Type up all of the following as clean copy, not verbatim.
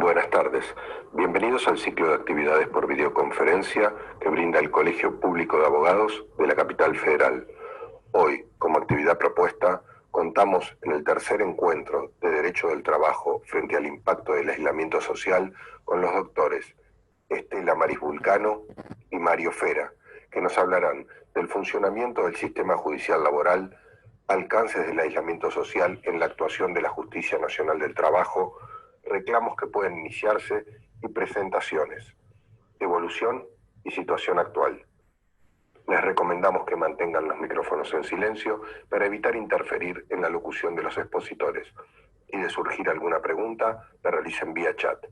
Buenas tardes. Bienvenidos al ciclo de actividades por videoconferencia que brinda el Colegio Público de Abogados de la Capital Federal. Hoy, como actividad propuesta, contamos en el tercer encuentro de Derecho del Trabajo frente al impacto del aislamiento social con los doctores Estela Maris Vulcano y Mario Fera, que nos hablarán del funcionamiento del sistema judicial laboral, alcances del aislamiento social en la actuación de la Justicia Nacional del Trabajo, reclamos que pueden iniciarse y presentaciones, evolución y situación actual. Les recomendamos que mantengan los micrófonos en silencio para evitar interferir en la locución de los expositores y de surgir alguna pregunta, la realicen vía chat.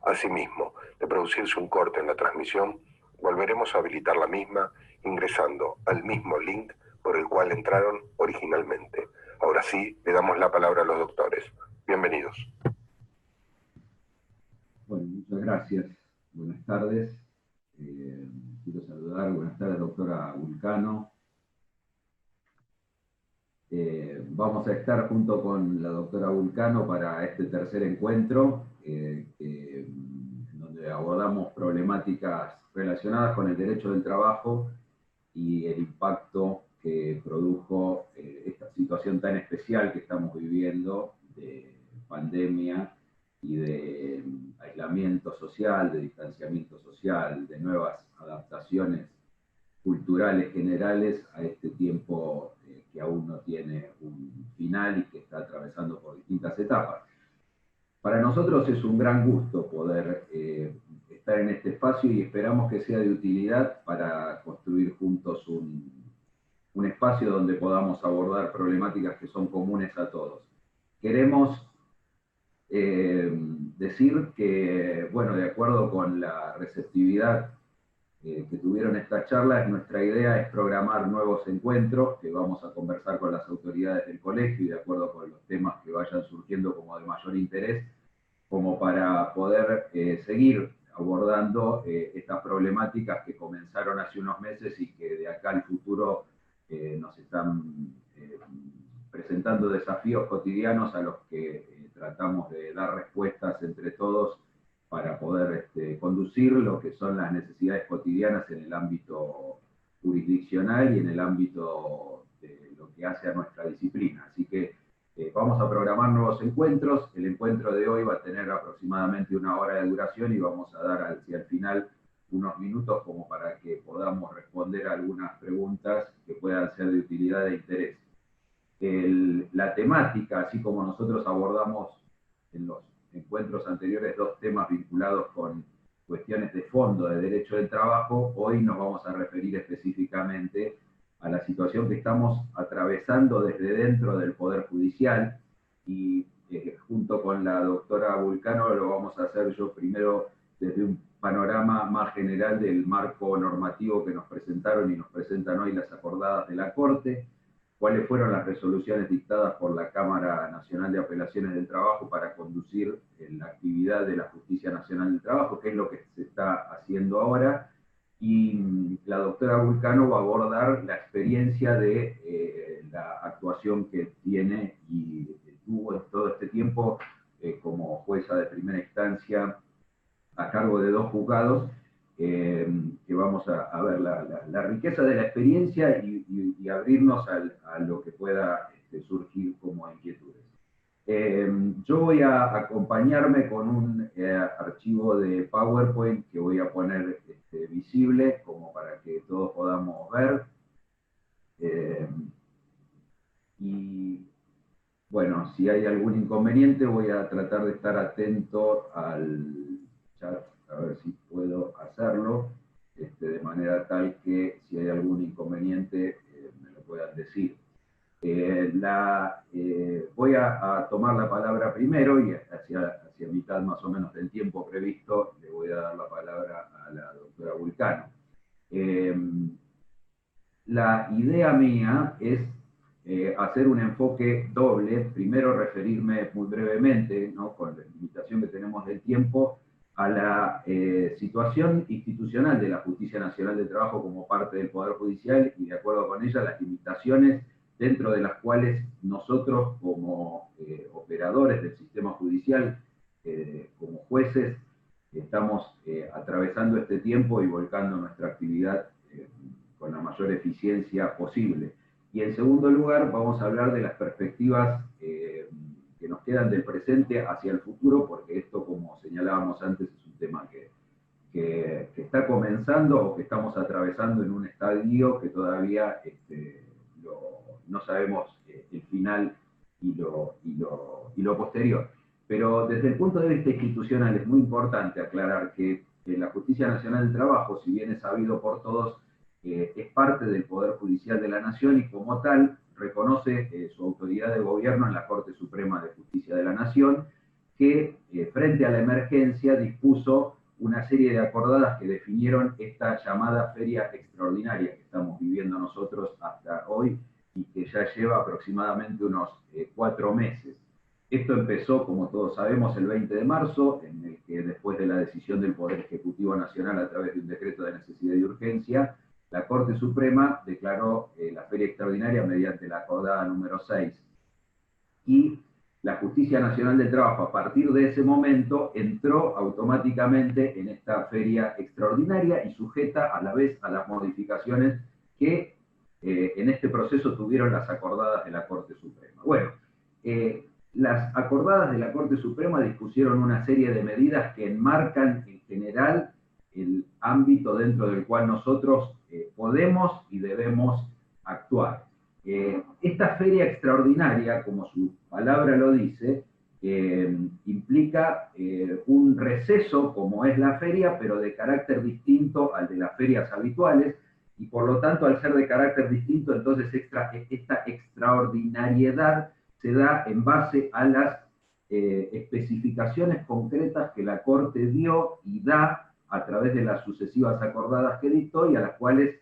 Asimismo, de producirse un corte en la transmisión, volveremos a habilitar la misma ingresando al mismo link por el cual entraron originalmente. Ahora sí, le damos la palabra a los doctores. Bienvenidos. Bueno, muchas gracias. Buenas tardes. Quiero saludar. Buenas tardes, doctora Vulcano. Vamos a estar junto con la doctora Vulcano para este tercer encuentro, donde abordamos problemáticas relacionadas con el derecho del trabajo y el impacto que produjo esta situación tan especial que estamos viviendo de pandemia y de aislamiento social, de distanciamiento social, de nuevas adaptaciones culturales generales a este tiempo que aún no tiene un final y que está atravesando por distintas etapas. Para nosotros es un gran gusto poder estar en este espacio y esperamos que sea de utilidad para construir juntos un espacio donde podamos abordar problemáticas que son comunes a todos. Queremos decir que, bueno, de acuerdo con la receptividad que tuvieron esta charla, nuestra idea es programar nuevos encuentros que vamos a conversar con las autoridades del colegio y de acuerdo con los temas que vayan surgiendo como de mayor interés, como para poder seguir abordando estas problemáticas que comenzaron hace unos meses y que de acá al futuro nos están presentando desafíos cotidianos a los que tratamos de dar respuestas entre todos para poder conducir lo que son las necesidades cotidianas en el ámbito jurisdiccional y en el ámbito de lo que hace a nuestra disciplina. Así que vamos a programar nuevos encuentros. El encuentro de hoy va a tener aproximadamente 1 hora de duración y vamos a dar hacia el final unos minutos como para que podamos responder a algunas preguntas que puedan ser de utilidad e interés. La temática, así como nosotros abordamos en los encuentros anteriores 2 temas vinculados con cuestiones de fondo de derecho del trabajo, hoy nos vamos a referir específicamente a la situación que estamos atravesando desde dentro del Poder Judicial y junto con la doctora Vulcano lo vamos a hacer yo primero desde un panorama más general del marco normativo que nos presentaron y nos presentan hoy las acordadas de la Corte, cuáles fueron las resoluciones dictadas por la Cámara Nacional de Apelaciones del Trabajo para conducir la actividad de la Justicia Nacional del Trabajo, que es lo que se está haciendo ahora, y la doctora Vulcano va a abordar la experiencia de la actuación que tiene y tuvo en todo este tiempo como jueza de primera instancia a cargo de 2 juzgados, que vamos a ver la riqueza de la experiencia y abrirnos a lo que pueda surgir como inquietudes. Yo voy a acompañarme con un archivo de PowerPoint que voy a poner visible como para que todos podamos ver. Y bueno, si hay algún inconveniente voy a tratar de estar atento al chat, a ver si puedo hacerlo de manera tal que si hay algún inconveniente me lo puedan decir. Voy a tomar la palabra primero y hacia mitad más o menos del tiempo previsto le voy a dar la palabra a la doctora Vulcano. La idea mía es hacer un enfoque doble, primero referirme muy brevemente, ¿no?, con la limitación que tenemos del tiempo, a la situación institucional de la Justicia Nacional del Trabajo como parte del Poder Judicial y de acuerdo con ella las limitaciones dentro de las cuales nosotros como operadores del sistema judicial como jueces estamos atravesando este tiempo y volcando nuestra actividad con la mayor eficiencia posible. Y en segundo lugar, vamos a hablar de las perspectivas que nos quedan del presente hacia el futuro, porque esto, como señalábamos antes, es un tema que está comenzando o que estamos atravesando en un estadio que todavía no sabemos el final y lo posterior. Pero desde el punto de vista institucional es muy importante aclarar que la Justicia Nacional del Trabajo, si bien es sabido por todos, es parte del Poder Judicial de la Nación y como tal reconoce su autoridad de gobierno en la Corte Suprema de Justicia de la Nación, que frente a la emergencia dispuso una serie de acordadas que definieron esta llamada feria extraordinaria que estamos viviendo nosotros hasta hoy y que ya lleva aproximadamente unos 4 meses. Esto empezó, como todos sabemos, el 20 de marzo, en el que después de la decisión del Poder Ejecutivo Nacional a través de un decreto de necesidad y urgencia, la Corte Suprema declaró la feria extraordinaria mediante la acordada número 6. Y la Justicia Nacional del Trabajo, a partir de ese momento, entró automáticamente en esta feria extraordinaria y sujeta a la vez a las modificaciones que en este proceso tuvieron las acordadas de la Corte Suprema. Bueno, las acordadas de la Corte Suprema dispusieron una serie de medidas que enmarcan en general el ámbito dentro del cual nosotros podemos y debemos actuar. Esta feria extraordinaria, como su palabra lo dice, implica un receso, como es la feria, pero de carácter distinto al de las ferias habituales, y por lo tanto, al ser de carácter distinto, entonces esta extraordinariedad se da en base a las especificaciones concretas que la Corte dio y da a través de las sucesivas acordadas que dictó y las cuales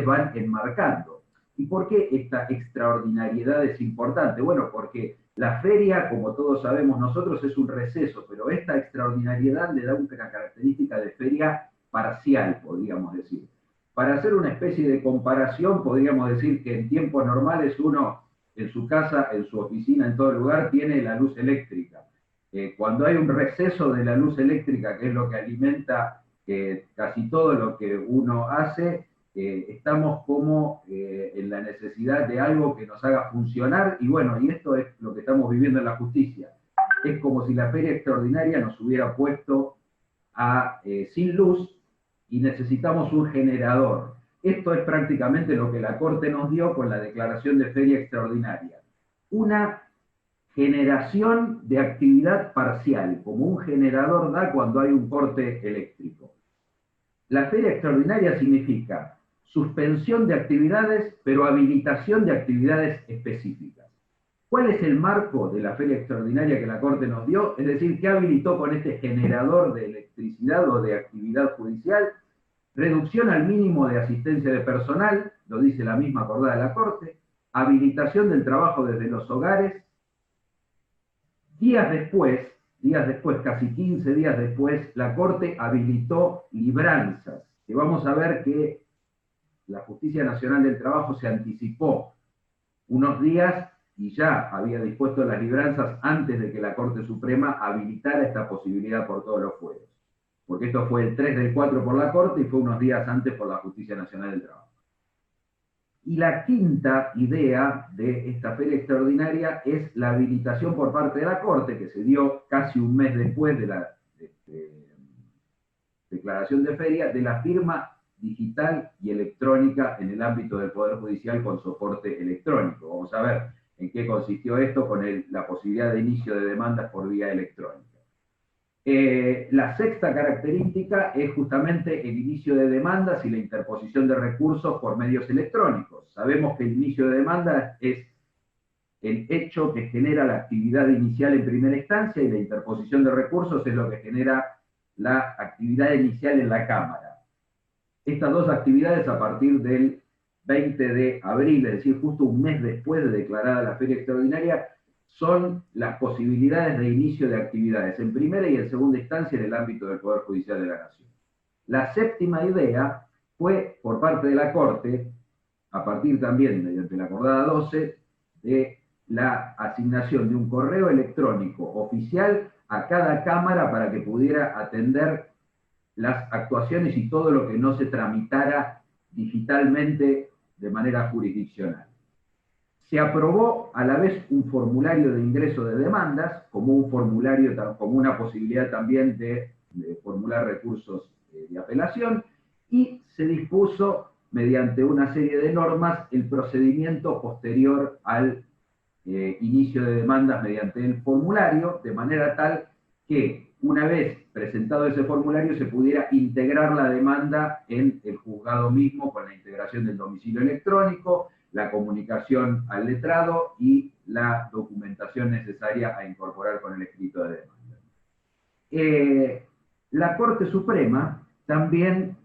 van enmarcando. ¿Y por qué esta extraordinariedad es importante? Bueno, porque la feria, como todos sabemos nosotros, es un receso, pero esta extraordinariedad le da una característica de feria parcial, podríamos decir. Para hacer una especie de comparación, podríamos decir que en tiempos normales uno en su casa, en su oficina, en todo lugar, tiene la luz eléctrica. Cuando hay un receso de la luz eléctrica, que es lo que alimenta casi todo lo que uno hace, estamos como en la necesidad de algo que nos haga funcionar, y bueno, y esto es lo que estamos viviendo en la justicia. Es como si la feria extraordinaria nos hubiera puesto sin luz y necesitamos un generador. Esto es prácticamente lo que la Corte nos dio con la declaración de feria extraordinaria. Una generación de actividad parcial, como un generador da cuando hay un corte eléctrico. La feria extraordinaria significa suspensión de actividades, pero habilitación de actividades específicas. ¿Cuál es el marco de la feria extraordinaria que la Corte nos dio? Es decir, ¿qué habilitó con este generador de electricidad o de actividad judicial? Reducción al mínimo de asistencia de personal, lo dice la misma acordada de la Corte, habilitación del trabajo desde los hogares. Días después, casi 15 días después, la Corte habilitó libranzas, que vamos a ver que la Justicia Nacional del Trabajo se anticipó unos días y ya había dispuesto las libranzas antes de que la Corte Suprema habilitara esta posibilidad por todos los fueros. Porque esto fue el 3 del 4 por la Corte y fue unos días antes por la Justicia Nacional del Trabajo. Y la quinta idea de esta feria extraordinaria es la habilitación por parte de la Corte, que se dio casi un mes después de la declaración de feria, de la firma digital y electrónica en el ámbito del Poder Judicial con soporte electrónico. Vamos a ver en qué consistió esto con la posibilidad de inicio de demandas por vía electrónica. La sexta característica es justamente el inicio de demandas y la interposición de recursos por medios electrónicos. Sabemos que el inicio de demandas es el hecho que genera la actividad inicial en primera instancia y la interposición de recursos es lo que genera la actividad inicial en la Cámara. Estas dos actividades a partir del 20 de abril, es decir, justo un mes después de declarada la feria extraordinaria, son las posibilidades de inicio de actividades en primera y en segunda instancia en el ámbito del Poder Judicial de la Nación. La séptima idea fue, por parte de la Corte, a partir también mediante la acordada 12, de la asignación de un correo electrónico oficial a cada cámara para que pudiera atender las actuaciones y todo lo que no se tramitara digitalmente de manera jurisdiccional. Se aprobó a la vez un formulario de ingreso de demandas, como un formulario, como una posibilidad también de formular recursos de apelación, y se dispuso, mediante una serie de normas, el procedimiento posterior al inicio de demandas mediante el formulario, de manera tal que una vez presentado ese formulario se pudiera integrar la demanda en el juzgado mismo con la integración del domicilio electrónico, la comunicación al letrado y la documentación necesaria a incorporar con el escrito de demanda. La Corte Suprema también,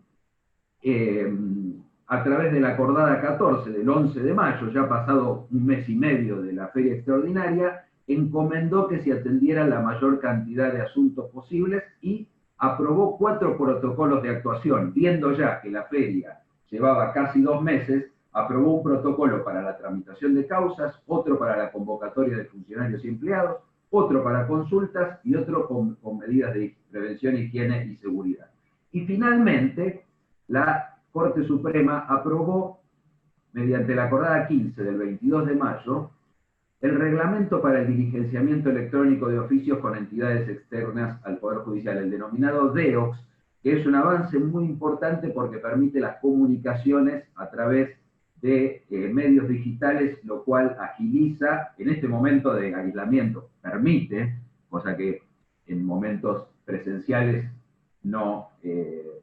a través de la acordada 14 del 11 de mayo, ya pasado un mes y medio de la feria extraordinaria, encomendó que se atendiera la mayor cantidad de asuntos posibles y aprobó 4 protocolos de actuación. Viendo ya que la feria llevaba casi 2 meses, aprobó un protocolo para la tramitación de causas, otro para la convocatoria de funcionarios y empleados, otro para consultas y otro con medidas de prevención, higiene y seguridad. Y finalmente, la Corte Suprema aprobó, mediante la acordada 15 del 22 de mayo, el reglamento para el diligenciamiento electrónico de oficios con entidades externas al Poder Judicial, el denominado DEOX, que es un avance muy importante porque permite las comunicaciones a través de medios digitales, lo cual agiliza, en este momento de aislamiento, permite, cosa que en momentos presenciales no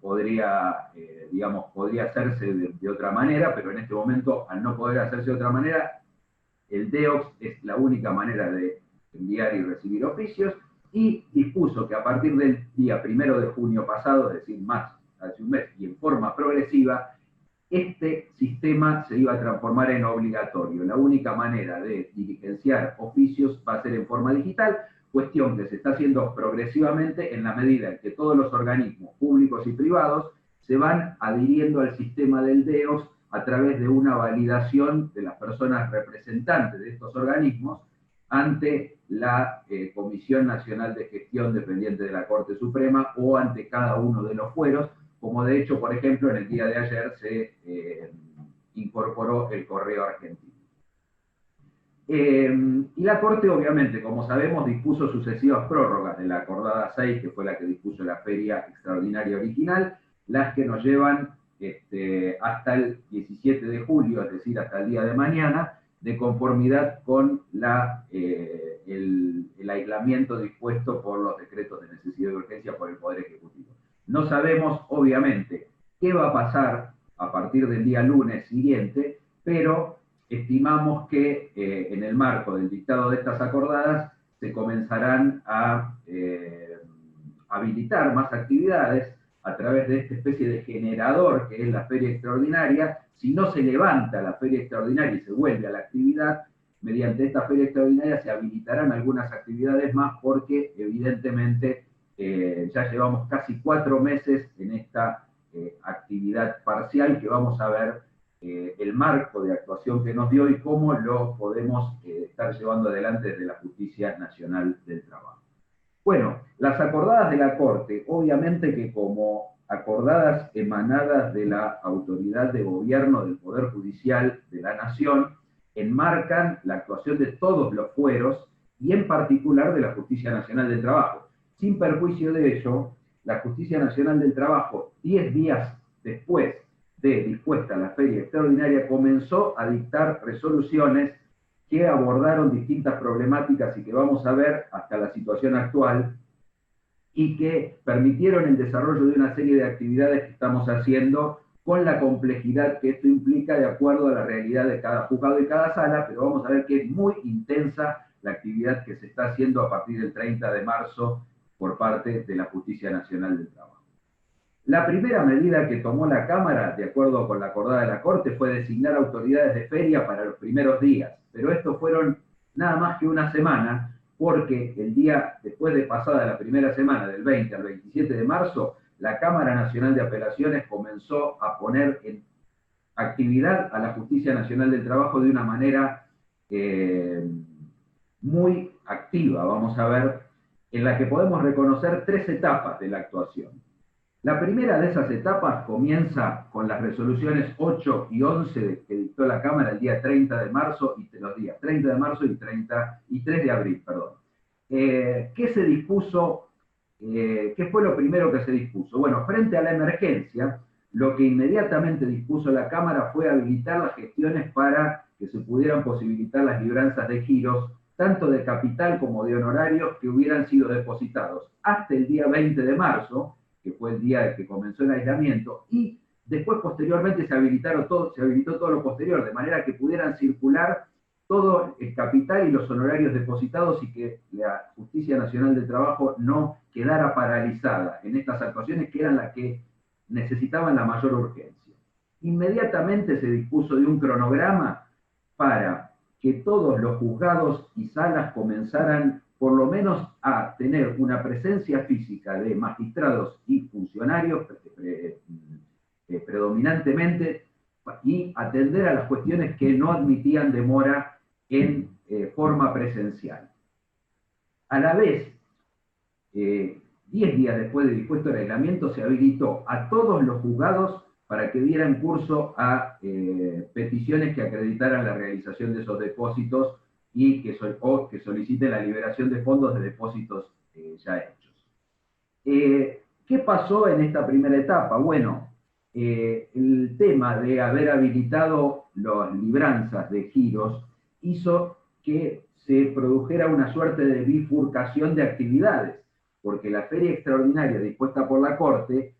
podría, digamos, podría hacerse de otra manera, pero en este momento, al no poder hacerse de otra manera, el DEOX es la única manera de enviar y recibir oficios, y dispuso que a partir del día 1 de junio pasado, es decir, más hace un mes, y en forma progresiva, este sistema se iba a transformar en obligatorio. La única manera de diligenciar oficios va a ser en forma digital, cuestión que se está haciendo progresivamente en la medida en que todos los organismos públicos y privados se van adhiriendo al sistema del DEOX a través de una validación de las personas representantes de estos organismos ante la Comisión Nacional de Gestión dependiente de la Corte Suprema o ante cada uno de los fueros, como de hecho, por ejemplo, en el día de ayer se incorporó el Correo Argentino. Y la Corte, obviamente, como sabemos, dispuso sucesivas prórrogas de la acordada 6, que fue la que dispuso la feria extraordinaria original, las que nos llevan hasta el 17 de julio, es decir, hasta el día de mañana, de conformidad con el aislamiento dispuesto por los decretos de necesidad y urgencia por el Poder Ejecutivo. No sabemos, obviamente, qué va a pasar a partir del día lunes siguiente, pero estimamos que en el marco del dictado de estas acordadas se comenzarán a habilitar más actividades a través de esta especie de generador que es la feria extraordinaria. Si no se levanta la feria extraordinaria y se vuelve a la actividad, mediante esta feria extraordinaria se habilitarán algunas actividades más porque evidentemente ya llevamos casi 4 meses en esta actividad parcial que vamos a ver el marco de actuación que nos dio y cómo lo podemos estar llevando adelante desde la Justicia Nacional del Trabajo. Bueno, las acordadas de la Corte, obviamente que como acordadas emanadas de la autoridad de gobierno del Poder Judicial de la Nación, enmarcan la actuación de todos los fueros y en particular de la Justicia Nacional del Trabajo. Sin perjuicio de ello, la Justicia Nacional del Trabajo, 10 días después de dispuesta la feria extraordinaria, comenzó a dictar resoluciones que abordaron distintas problemáticas y que vamos a ver hasta la situación actual y que permitieron el desarrollo de una serie de actividades que estamos haciendo con la complejidad que esto implica de acuerdo a la realidad de cada juzgado y cada sala, pero vamos a ver que es muy intensa la actividad que se está haciendo a partir del 30 de marzo por parte de la Justicia Nacional del Trabajo. La primera medida que tomó la Cámara, de acuerdo con la acordada de la Corte, fue designar autoridades de feria para los primeros días, pero estos fueron nada más que una semana, porque el día después de pasada la primera semana, del 20 al 27 de marzo, la Cámara Nacional de Apelaciones comenzó a poner en actividad a la Justicia Nacional del Trabajo de una manera muy activa. Vamos a ver en la que podemos reconocer 3 etapas de la actuación. La primera de esas etapas comienza con las resoluciones 8 y 11 que dictó la Cámara el día 30 de marzo, y los días 30 de marzo y 3 de abril, perdón. ¿Qué se dispuso? ¿Qué fue lo primero que se dispuso? Bueno, frente a la emergencia, lo que inmediatamente dispuso la Cámara fue habilitar las gestiones para que se pudieran posibilitar las libranzas de giros, tanto de capital como de honorarios que hubieran sido depositados hasta el día 20 de marzo, que fue el día en que comenzó el aislamiento, y después posteriormente se habilitó todo lo posterior, de manera que pudieran circular todo el capital y los honorarios depositados y que la Justicia Nacional del Trabajo no quedara paralizada en estas actuaciones que eran las que necesitaban la mayor urgencia. Inmediatamente se dispuso de un cronograma para que todos los juzgados y salas comenzaran por lo menos a tener una presencia física de magistrados y funcionarios predominantemente, y atender a las cuestiones que no admitían demora en forma presencial. A la vez, 10 días después de dispuesto el aislamiento, se habilitó a todos los juzgados para que dieran curso a peticiones que acreditaran la realización de esos depósitos y que soliciten la liberación de fondos de depósitos ya hechos. ¿Qué pasó en esta primera etapa? Bueno, el tema de haber habilitado las libranzas de giros hizo que se produjera una suerte de bifurcación de actividades, porque la feria extraordinaria dispuesta por la Corte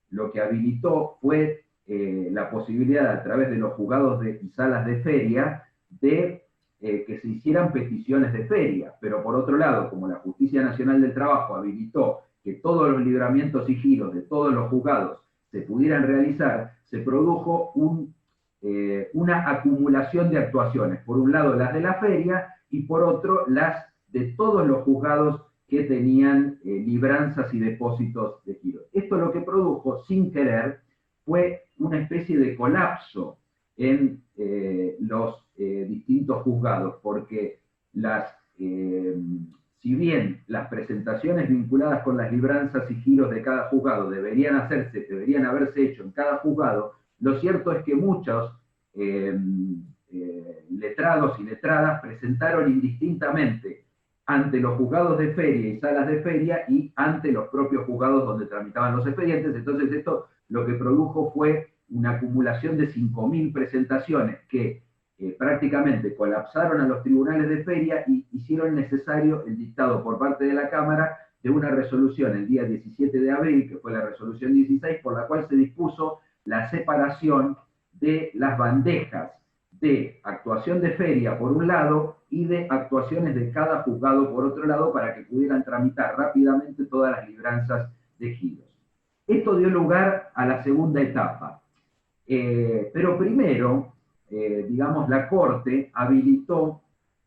lo que habilitó fue la posibilidad a través de los juzgados y salas de feria de que se hicieran peticiones de feria, pero por otro lado, como la Justicia Nacional del Trabajo habilitó que todos los libramientos y giros de todos los juzgados se pudieran realizar, se produjo una acumulación de actuaciones, por un lado las de la feria y por otro las de todos los juzgados que tenían libranzas y depósitos de giros. Esto lo que produjo, sin querer, fue una especie de colapso en los distintos juzgados, porque si bien las presentaciones vinculadas con las libranzas y giros de cada juzgado deberían haberse hecho en cada juzgado, lo cierto es que muchos letrados y letradas presentaron indistintamente ante los juzgados de feria y salas de feria y ante los propios juzgados donde tramitaban los expedientes. Entonces esto lo que produjo fue una acumulación de 5.000 presentaciones que prácticamente colapsaron a los tribunales de feria y hicieron necesario el dictado por parte de la Cámara de una resolución el día 17 de abril, que fue la resolución 16, por la cual se dispuso la separación de las bandejas de actuación de feria por un lado y de actuaciones de cada juzgado por otro lado, para que pudieran tramitar rápidamente todas las libranzas de giros. Esto dio lugar a la segunda etapa. Pero primero, digamos, la Corte habilitó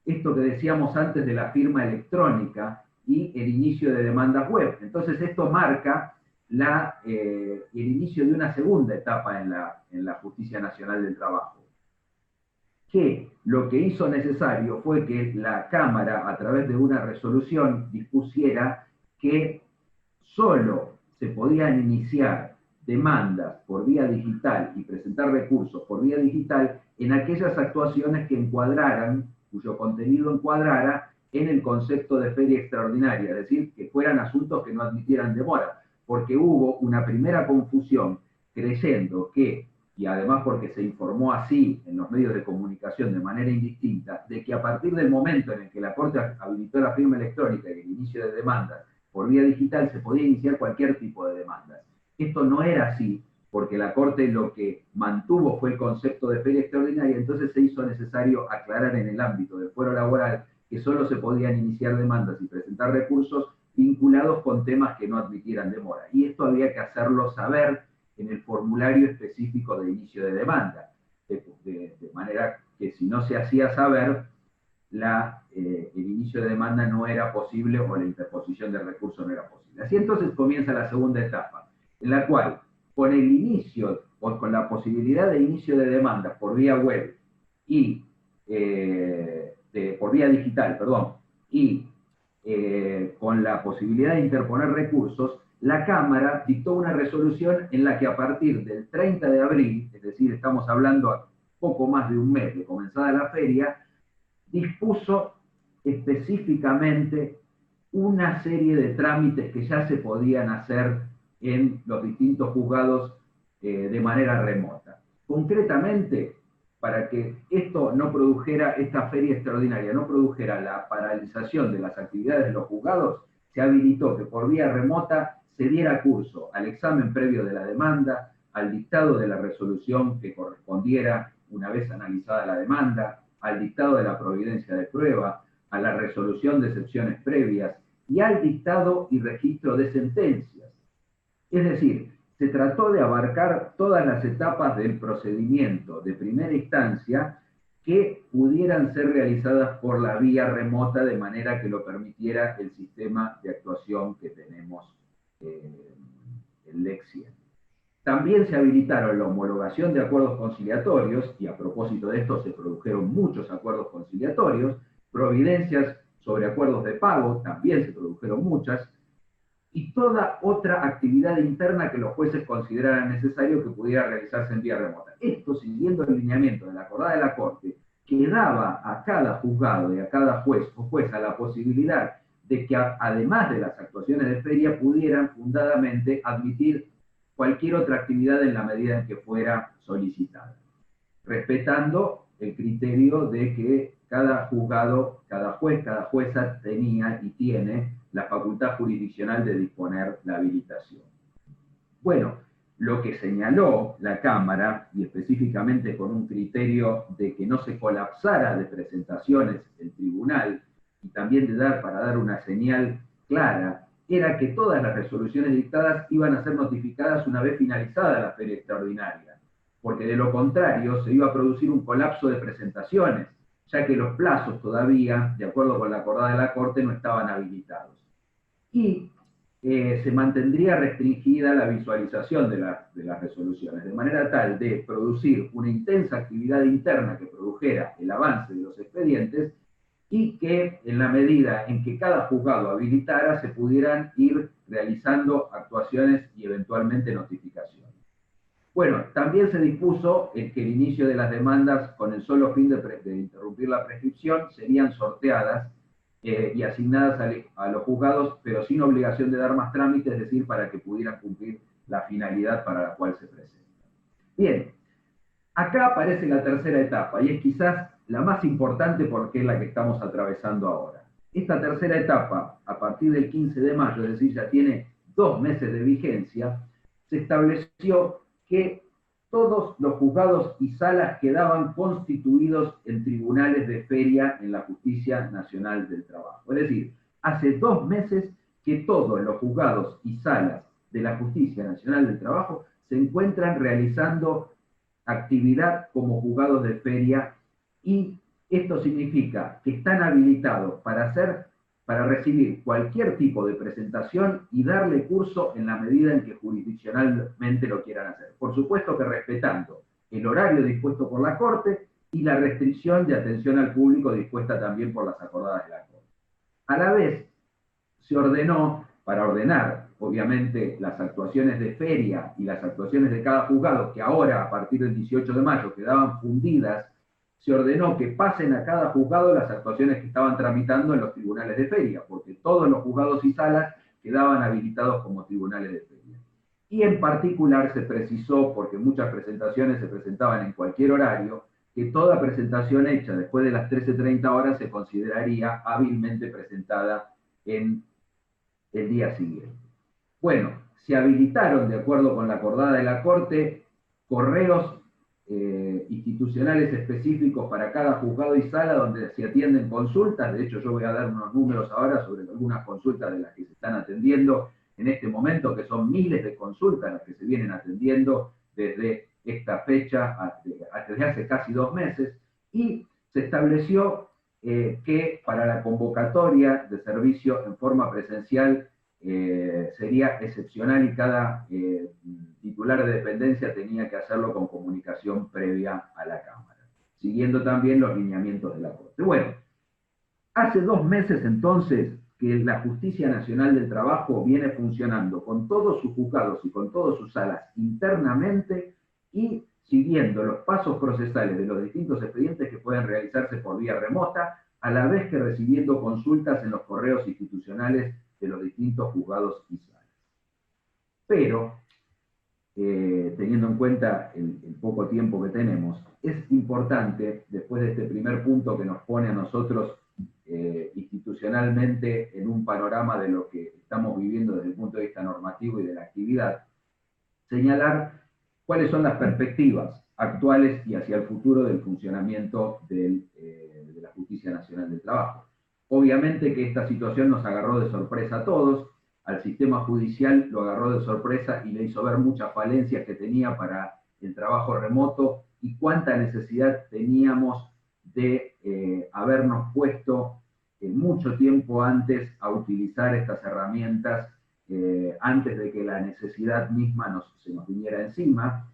esto que decíamos antes de la firma electrónica y el inicio de demandas web. Entonces esto marca el inicio de una segunda etapa en la Justicia Nacional del Trabajo, que lo que hizo necesario fue que la Cámara, a través de una resolución, dispusiera que solo se podían iniciar demandas por vía digital y presentar recursos por vía digital en aquellas actuaciones que encuadraran, cuyo contenido encuadrara en el concepto de feria extraordinaria, es decir, que fueran asuntos que no admitieran demora, porque hubo una primera confusión creyendo que, y además porque se informó así en los medios de comunicación de manera indistinta, de que a partir del momento en el que la Corte habilitó la firma electrónica y el inicio de demandas por vía digital se podía iniciar cualquier tipo de demandas. Esto no era así, porque la Corte lo que mantuvo fue el concepto de feria extraordinaria. Entonces se hizo necesario aclarar en el ámbito del fuero laboral que solo se podían iniciar demandas y presentar recursos vinculados con temas que no admitieran demora. Y esto había que hacerlo saber en el formulario específico de inicio de demanda, de manera que si no se hacía saber, el inicio de demanda no era posible o la interposición del recurso no era posible. Así entonces comienza la segunda etapa, en la cual con el inicio o con la posibilidad de inicio de demanda por vía web y por vía digital, perdón, y con la posibilidad de interponer recursos, la Cámara dictó una resolución en la que a partir del 30 de abril, es decir, estamos hablando a poco más de un mes de comenzada la feria, dispuso específicamente una serie de trámites que ya se podían hacer en los distintos juzgados de manera remota. Concretamente, para que esto no produjera, esta feria extraordinaria, no produjera la paralización de las actividades de los juzgados, se habilitó que por vía remota se diera curso al examen previo de la demanda, al dictado de la resolución que correspondiera una vez analizada la demanda, al dictado de la providencia de prueba, a la resolución de excepciones previas y al dictado y registro de sentencias. Es decir, se trató de abarcar todas las etapas del procedimiento de primera instancia que pudieran ser realizadas por la vía remota de manera que lo permitiera el sistema de actuación que tenemos en Lexia. También se habilitaron la homologación de acuerdos conciliatorios, y a propósito de esto se produjeron muchos acuerdos conciliatorios, providencias sobre acuerdos de pago, también se produjeron muchas, y toda otra actividad interna que los jueces consideraran necesario que pudiera realizarse en vía remota. Esto siguiendo el lineamiento de la acordada de la Corte, que daba a cada juzgado y a cada juez o jueza la posibilidad de que además de las actuaciones de feria pudieran fundadamente admitir cualquier otra actividad en la medida en que fuera solicitada, respetando el criterio de que cada juzgado, cada juez, cada jueza tenía y tiene la facultad jurisdiccional de disponer la habilitación. Bueno, lo que señaló la Cámara, y específicamente con un criterio de que no se colapsara de presentaciones el tribunal, y también para dar una señal clara, era que todas las resoluciones dictadas iban a ser notificadas una vez finalizada la feria extraordinaria, porque de lo contrario se iba a producir un colapso de presentaciones, ya que los plazos todavía, de acuerdo con la acordada de la Corte, no estaban habilitados. Y se mantendría restringida la visualización de las resoluciones, de manera tal de producir una intensa actividad interna que produjera el avance de los expedientes y que en la medida en que cada juzgado habilitara se pudieran ir realizando actuaciones y eventualmente notificaciones. Bueno, también se dispuso que el inicio de las demandas con el solo fin de interrumpir la prescripción serían sorteadas y asignadas a los juzgados, pero sin obligación de dar más trámites, es decir, para que pudieran cumplir la finalidad para la cual se presenta. Bien, acá aparece la tercera etapa, y es quizás la más importante porque es la que estamos atravesando ahora. Esta tercera etapa, a partir del 15 de mayo, es decir, ya tiene 2 meses de vigencia, se estableció que todos los juzgados y salas quedaban constituidos en tribunales de feria en la Justicia Nacional del Trabajo. Es decir, hace 2 meses que todos los juzgados y salas de la Justicia Nacional del Trabajo se encuentran realizando actividad como juzgados de feria, y esto significa que están habilitados para recibir cualquier tipo de presentación y darle curso en la medida en que jurisdiccionalmente lo quieran hacer. Por supuesto que respetando el horario dispuesto por la Corte y la restricción de atención al público dispuesta también por las acordadas de la Corte. A la vez, se ordenó, para ordenar, obviamente, las actuaciones de feria y las actuaciones de cada juzgado, que ahora, a partir del 18 de mayo, quedaban fundidas, se ordenó que pasen a cada juzgado las actuaciones que estaban tramitando en los tribunales de feria, porque todos los juzgados y salas quedaban habilitados como tribunales de feria. Y en particular se precisó, porque muchas presentaciones se presentaban en cualquier horario, que toda presentación hecha después de las 13:30 horas se consideraría hábilmente presentada en el día siguiente. Bueno, se habilitaron, de acuerdo con la acordada de la Corte, correos institucionales específicos para cada juzgado y sala donde se atienden consultas. De hecho, yo voy a dar unos números ahora sobre algunas consultas de las que se están atendiendo en este momento, que son miles de consultas las que se vienen atendiendo desde esta fecha, desde hace casi 2 meses, y se estableció que para la convocatoria de servicio en forma presencial sería excepcional y cada titular de dependencia tenía que hacerlo con comunicación previa a la Cámara, siguiendo también los lineamientos de la Corte. Bueno, hace 2 meses entonces que la Justicia Nacional del Trabajo viene funcionando con todos sus juzgados y con todas sus salas internamente y siguiendo los pasos procesales de los distintos expedientes que pueden realizarse por vía remota, a la vez que recibiendo consultas en los correos institucionales de los distintos juzgados y salas. Pero, teniendo en cuenta el poco tiempo que tenemos, es importante, después de este primer punto que nos pone a nosotros institucionalmente en un panorama de lo que estamos viviendo desde el punto de vista normativo y de la actividad, señalar cuáles son las perspectivas actuales y hacia el futuro del funcionamiento de la Justicia Nacional del Trabajo. Obviamente que esta situación nos agarró de sorpresa a todos, al sistema judicial lo agarró de sorpresa y le hizo ver muchas falencias que tenía para el trabajo remoto y cuánta necesidad teníamos de habernos puesto mucho tiempo antes a utilizar estas herramientas antes de que la necesidad misma se nos viniera encima,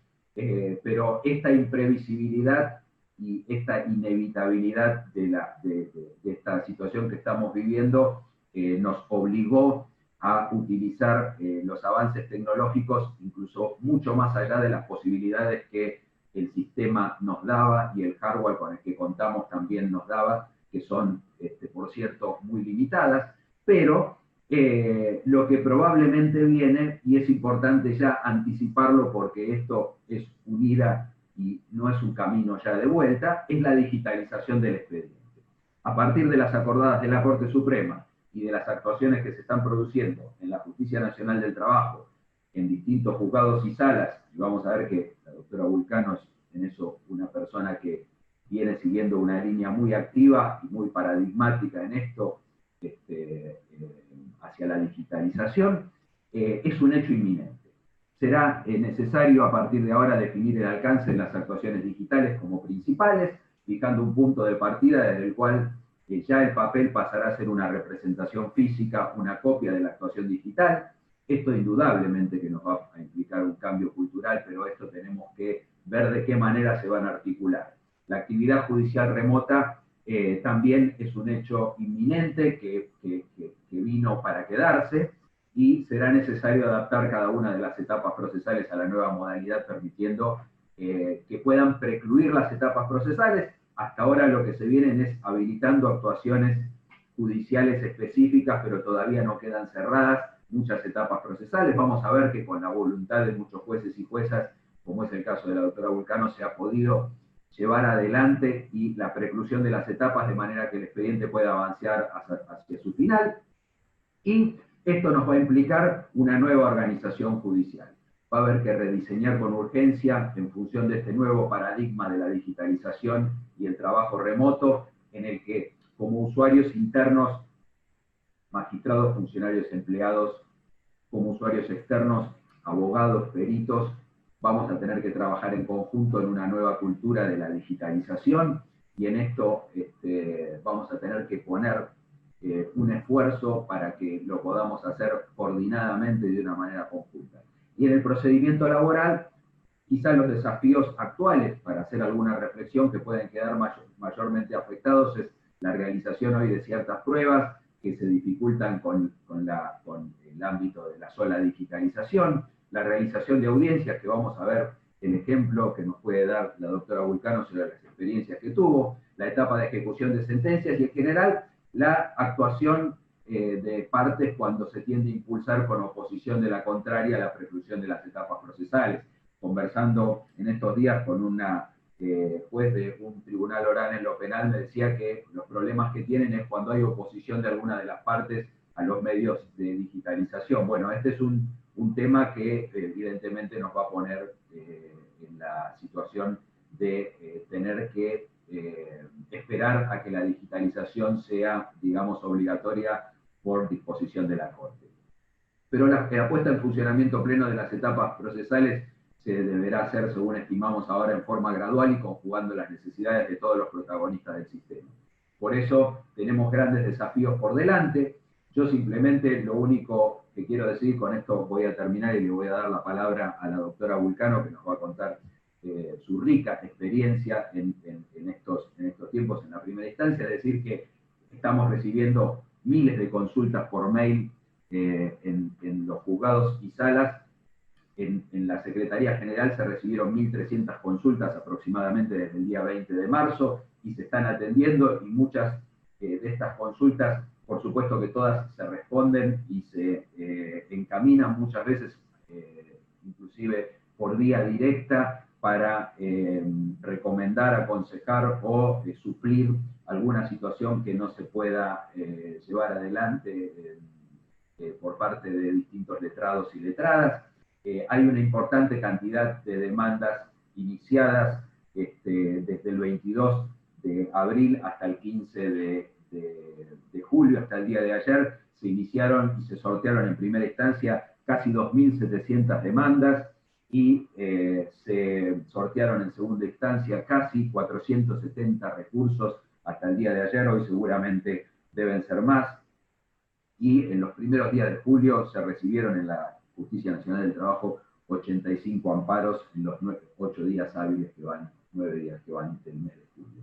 pero esta imprevisibilidad y esta inevitabilidad de esta situación que estamos viviendo nos obligó a utilizar los avances tecnológicos incluso mucho más allá de las posibilidades que el sistema nos daba y el hardware con el que contamos también nos daba, que son, por cierto, muy limitadas, pero lo que probablemente viene, y es importante ya anticiparlo porque esto es un ida y no es un camino ya de vuelta, es la digitalización del expediente. A partir de las acordadas de la Corte Suprema y de las actuaciones que se están produciendo en la Justicia Nacional del Trabajo, en distintos juzgados y salas, y vamos a ver que la doctora Vulcano es en eso una persona que viene siguiendo una línea muy activa y muy paradigmática en esto, hacia la digitalización, es un hecho inminente. Será necesario a partir de ahora definir el alcance de las actuaciones digitales como principales, fijando un punto de partida desde el cual ya el papel pasará a ser una representación física, una copia de la actuación digital. Esto indudablemente que nos va a implicar un cambio cultural, pero esto tenemos que ver de qué manera se van a articular. La actividad judicial remota también es un hecho inminente que vino para quedarse y será necesario adaptar cada una de las etapas procesales a la nueva modalidad, permitiendo que puedan precluir las etapas procesales. Hasta ahora lo que se vienen es habilitando actuaciones judiciales específicas, pero todavía no quedan cerradas muchas etapas procesales. Vamos a ver que con la voluntad de muchos jueces y juezas, como es el caso de la doctora Vulcano, se ha podido llevar adelante y la preclusión de las etapas de manera que el expediente pueda avanzar hacia su final. Y esto nos va a implicar una nueva organización judicial. Va a haber que rediseñar con urgencia en función de este nuevo paradigma de la digitalización y el trabajo remoto, en el que como usuarios internos, magistrados, funcionarios, empleados, como usuarios externos, abogados, peritos, vamos a tener que trabajar en conjunto en una nueva cultura de la digitalización y en esto vamos a tener que poner un esfuerzo para que lo podamos hacer coordinadamente y de una manera conjunta. Y en el procedimiento laboral, quizás los desafíos actuales, para hacer alguna reflexión que pueden quedar mayormente afectados, es la realización hoy de ciertas pruebas que se dificultan con el ámbito de la sola digitalización, la realización de audiencias, que vamos a ver el ejemplo que nos puede dar la doctora Vulcano sobre las experiencias que tuvo, la etapa de ejecución de sentencias y en general la actuación de partes cuando se tiende a impulsar con oposición de la contraria a la preclusión de las etapas procesales. Conversando en estos días con una juez de un tribunal oral en lo penal, me decía que los problemas que tienen es cuando hay oposición de alguna de las partes a los medios de digitalización. Bueno, este es un tema que evidentemente nos va a poner en la situación de tener que esperar a que la digitalización sea, digamos, obligatoria por disposición de la Corte. Pero la puesta en funcionamiento pleno de las etapas procesales se deberá hacer, según estimamos ahora, en forma gradual y conjugando las necesidades de todos los protagonistas del sistema. Por eso tenemos grandes desafíos por delante. Yo simplemente lo único que quiero decir, con esto voy a terminar y le voy a dar la palabra a la doctora Vulcano, que nos va a contar su rica experiencia en estos tiempos en la primera instancia, es decir, que estamos recibiendo miles de consultas por mail en los juzgados y salas. En la Secretaría General se recibieron 1.300 consultas aproximadamente desde el día 20 de marzo y se están atendiendo, y muchas de estas consultas, por supuesto que todas se responden y se encaminan muchas veces, inclusive por vía directa, para recomendar, aconsejar o suplir alguna situación que no se pueda llevar adelante por parte de distintos letrados y letradas. Hay una importante cantidad de demandas iniciadas desde el 22 de abril hasta el 15 de julio, hasta el día de ayer. Se iniciaron y se sortearon en primera instancia casi 2.700 demandas, y se sortearon en segunda instancia casi 470 recursos hasta el día de ayer. Hoy seguramente deben ser más. Y en los primeros días de julio se recibieron en la Justicia Nacional del Trabajo 85 amparos en los 8 días hábiles que van, 9 días que van del mes de julio.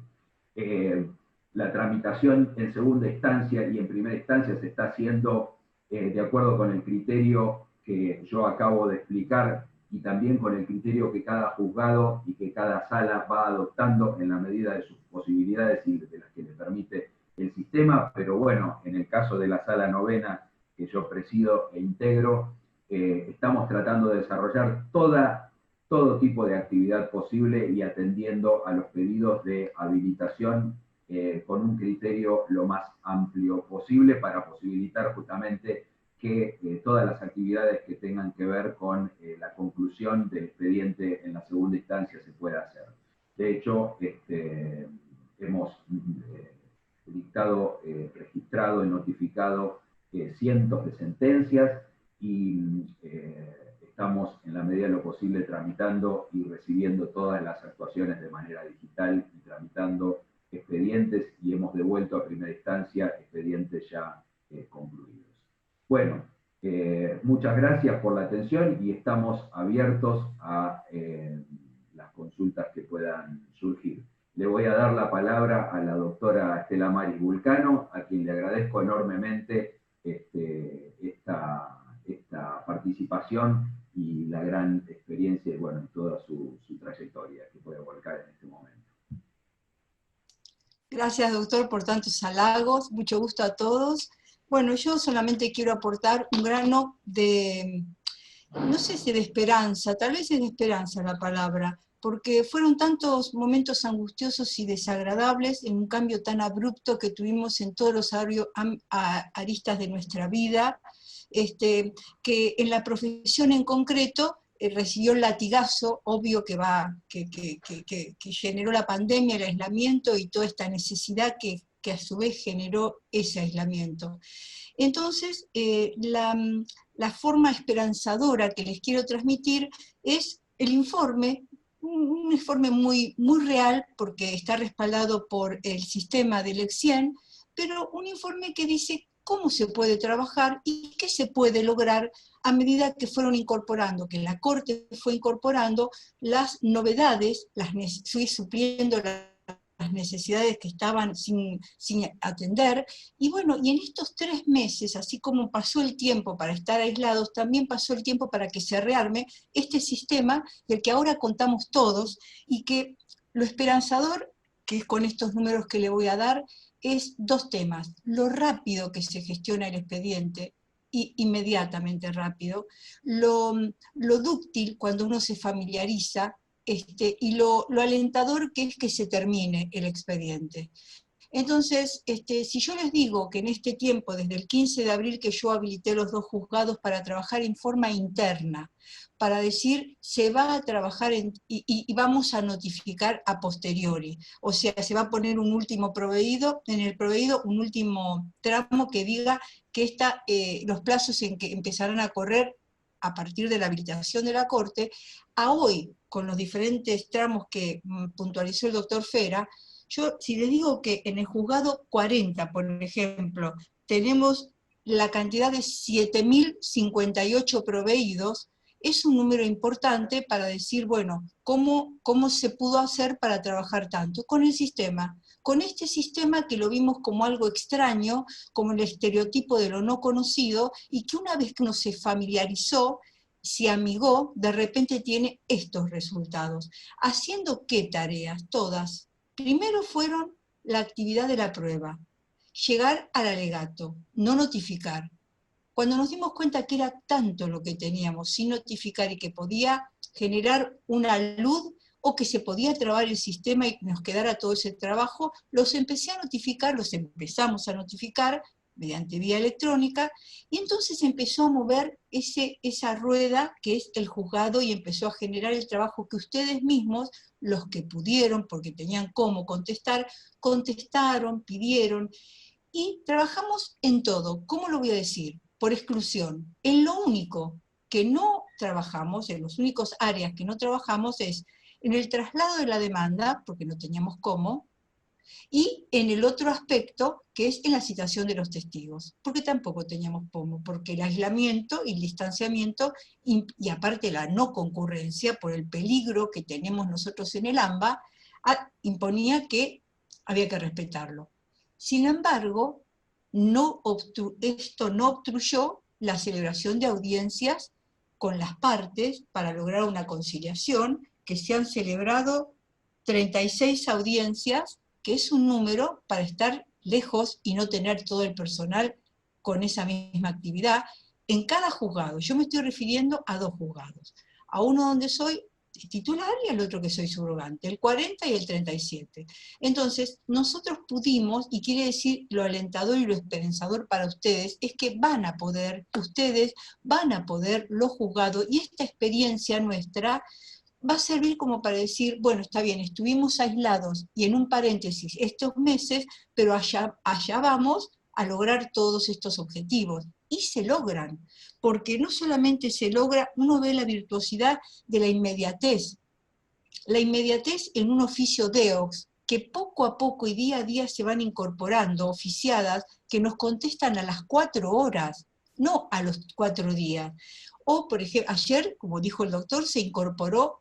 La tramitación en segunda instancia y en primera instancia se está haciendo de acuerdo con el criterio que yo acabo de explicar, y también con el criterio que cada juzgado y que cada sala va adoptando en la medida de sus posibilidades y de las que le permite el sistema. Pero bueno, en el caso de la sala novena, que yo presido e integro, estamos tratando de desarrollar todo tipo de actividad posible y atendiendo a los pedidos de habilitación con un criterio lo más amplio posible, para posibilitar justamente que todas las actividades que tengan que ver con la conclusión del expediente en la segunda instancia se pueda hacer. De hecho, hemos dictado, registrado y notificado cientos de sentencias, y estamos en la medida de lo posible tramitando y recibiendo todas las actuaciones de manera digital y tramitando expedientes, y hemos devuelto a primera instancia expedientes ya concluidos. Bueno, muchas gracias por la atención y estamos abiertos a las consultas que puedan surgir. Le voy a dar la palabra a la doctora Estela Maris Vulcano, a quien le agradezco enormemente esta participación y la gran experiencia y bueno, toda su trayectoria que puede volcar en este momento. Gracias, doctor, por tantos halagos. Mucho gusto a todos. Bueno, yo solamente quiero aportar un grano de, no sé si de esperanza, tal vez es de esperanza la palabra, porque fueron tantos momentos angustiosos y desagradables en un cambio tan abrupto que tuvimos en todos los aristas de nuestra vida, que en la profesión en concreto recibió el latigazo obvio que generó la pandemia, el aislamiento y toda esta necesidad que a su vez generó ese aislamiento. Entonces, la forma esperanzadora que les quiero transmitir es el informe, un informe muy, muy real, porque está respaldado por el sistema del EXIEN, pero un informe que dice cómo se puede trabajar y qué se puede lograr a medida que fueron incorporando, que la Corte fue incorporando las novedades, fui supliendo las necesidades que estaban sin atender, y bueno, y en estos 3 meses, así como pasó el tiempo para estar aislados, también pasó el tiempo para que se rearme este sistema del que ahora contamos todos, y que lo esperanzador, que es con estos números que le voy a dar, es 2 temas: lo rápido que se gestiona el expediente, y inmediatamente rápido, lo dúctil cuando uno se familiariza, y lo alentador que es que se termine el expediente. Entonces, si yo les digo que en este tiempo, desde el 15 de abril que yo habilité los 2 juzgados para trabajar en forma interna, para decir, se va a trabajar y vamos a notificar a posteriori, o sea, se va a poner un último proveído, en el proveído un último tramo que diga que los plazos en que empezarán a correr a partir de la habilitación de la Corte, a hoy, con los diferentes tramos que puntualizó el doctor Fera, yo, si les digo que en el juzgado 40, por ejemplo, tenemos la cantidad de 7.058 proveídos, es un número importante para decir, bueno, ¿cómo se pudo hacer para trabajar tanto? Con el sistema, con este sistema que lo vimos como algo extraño, como el estereotipo de lo no conocido, y que una vez que uno se familiarizó, se amigó, de repente tiene estos resultados. ¿Haciendo qué tareas? Todas. Primero fueron la actividad de la prueba, llegar al alegato, no notificar. Cuando nos dimos cuenta que era tanto lo que teníamos sin notificar y que podía generar una luz o que se podía trabar el sistema y nos quedara todo ese trabajo, los empecé a notificar, los empezamos a notificar mediante vía electrónica, y entonces empezó a mover esa rueda que es el juzgado y empezó a generar el trabajo que ustedes mismos, los que pudieron, porque tenían cómo contestar, contestaron, pidieron, y trabajamos en todo. ¿Cómo lo voy a decir? Por exclusión. En lo único que no trabajamos, en los únicos áreas que no trabajamos es en el traslado de la demanda, porque no teníamos cómo, y en el otro aspecto, que es en la citación de los testigos, porque tampoco teníamos cómo, porque el aislamiento y el distanciamiento, y aparte la no concurrencia por el peligro que tenemos nosotros en el AMBA, imponía que había que respetarlo. Sin embargo, esto no obstruyó la celebración de audiencias con las partes para lograr una conciliación, que se han celebrado 36 audiencias, que es un número para estar lejos y no tener todo el personal con esa misma actividad en cada juzgado. Yo me estoy refiriendo a 2 juzgados, a uno donde soy titular y al otro que soy subrogante, el 40 y el 37. Entonces, nosotros pudimos, y quiere decir lo alentador y lo esperanzador para ustedes, es que ustedes van a poder, los juzgados, y esta experiencia nuestra va a servir como para decir, bueno, está bien, estuvimos aislados y en un paréntesis estos meses, pero allá vamos a lograr todos estos objetivos. Y se logran, porque no solamente se logra, uno ve la virtuosidad de la inmediatez en un oficio DEOX, que poco a poco y día a día se van incorporando oficiadas que nos contestan a las 4 horas, no a los 4 días. O, por ejemplo, ayer, como dijo el doctor, se incorporó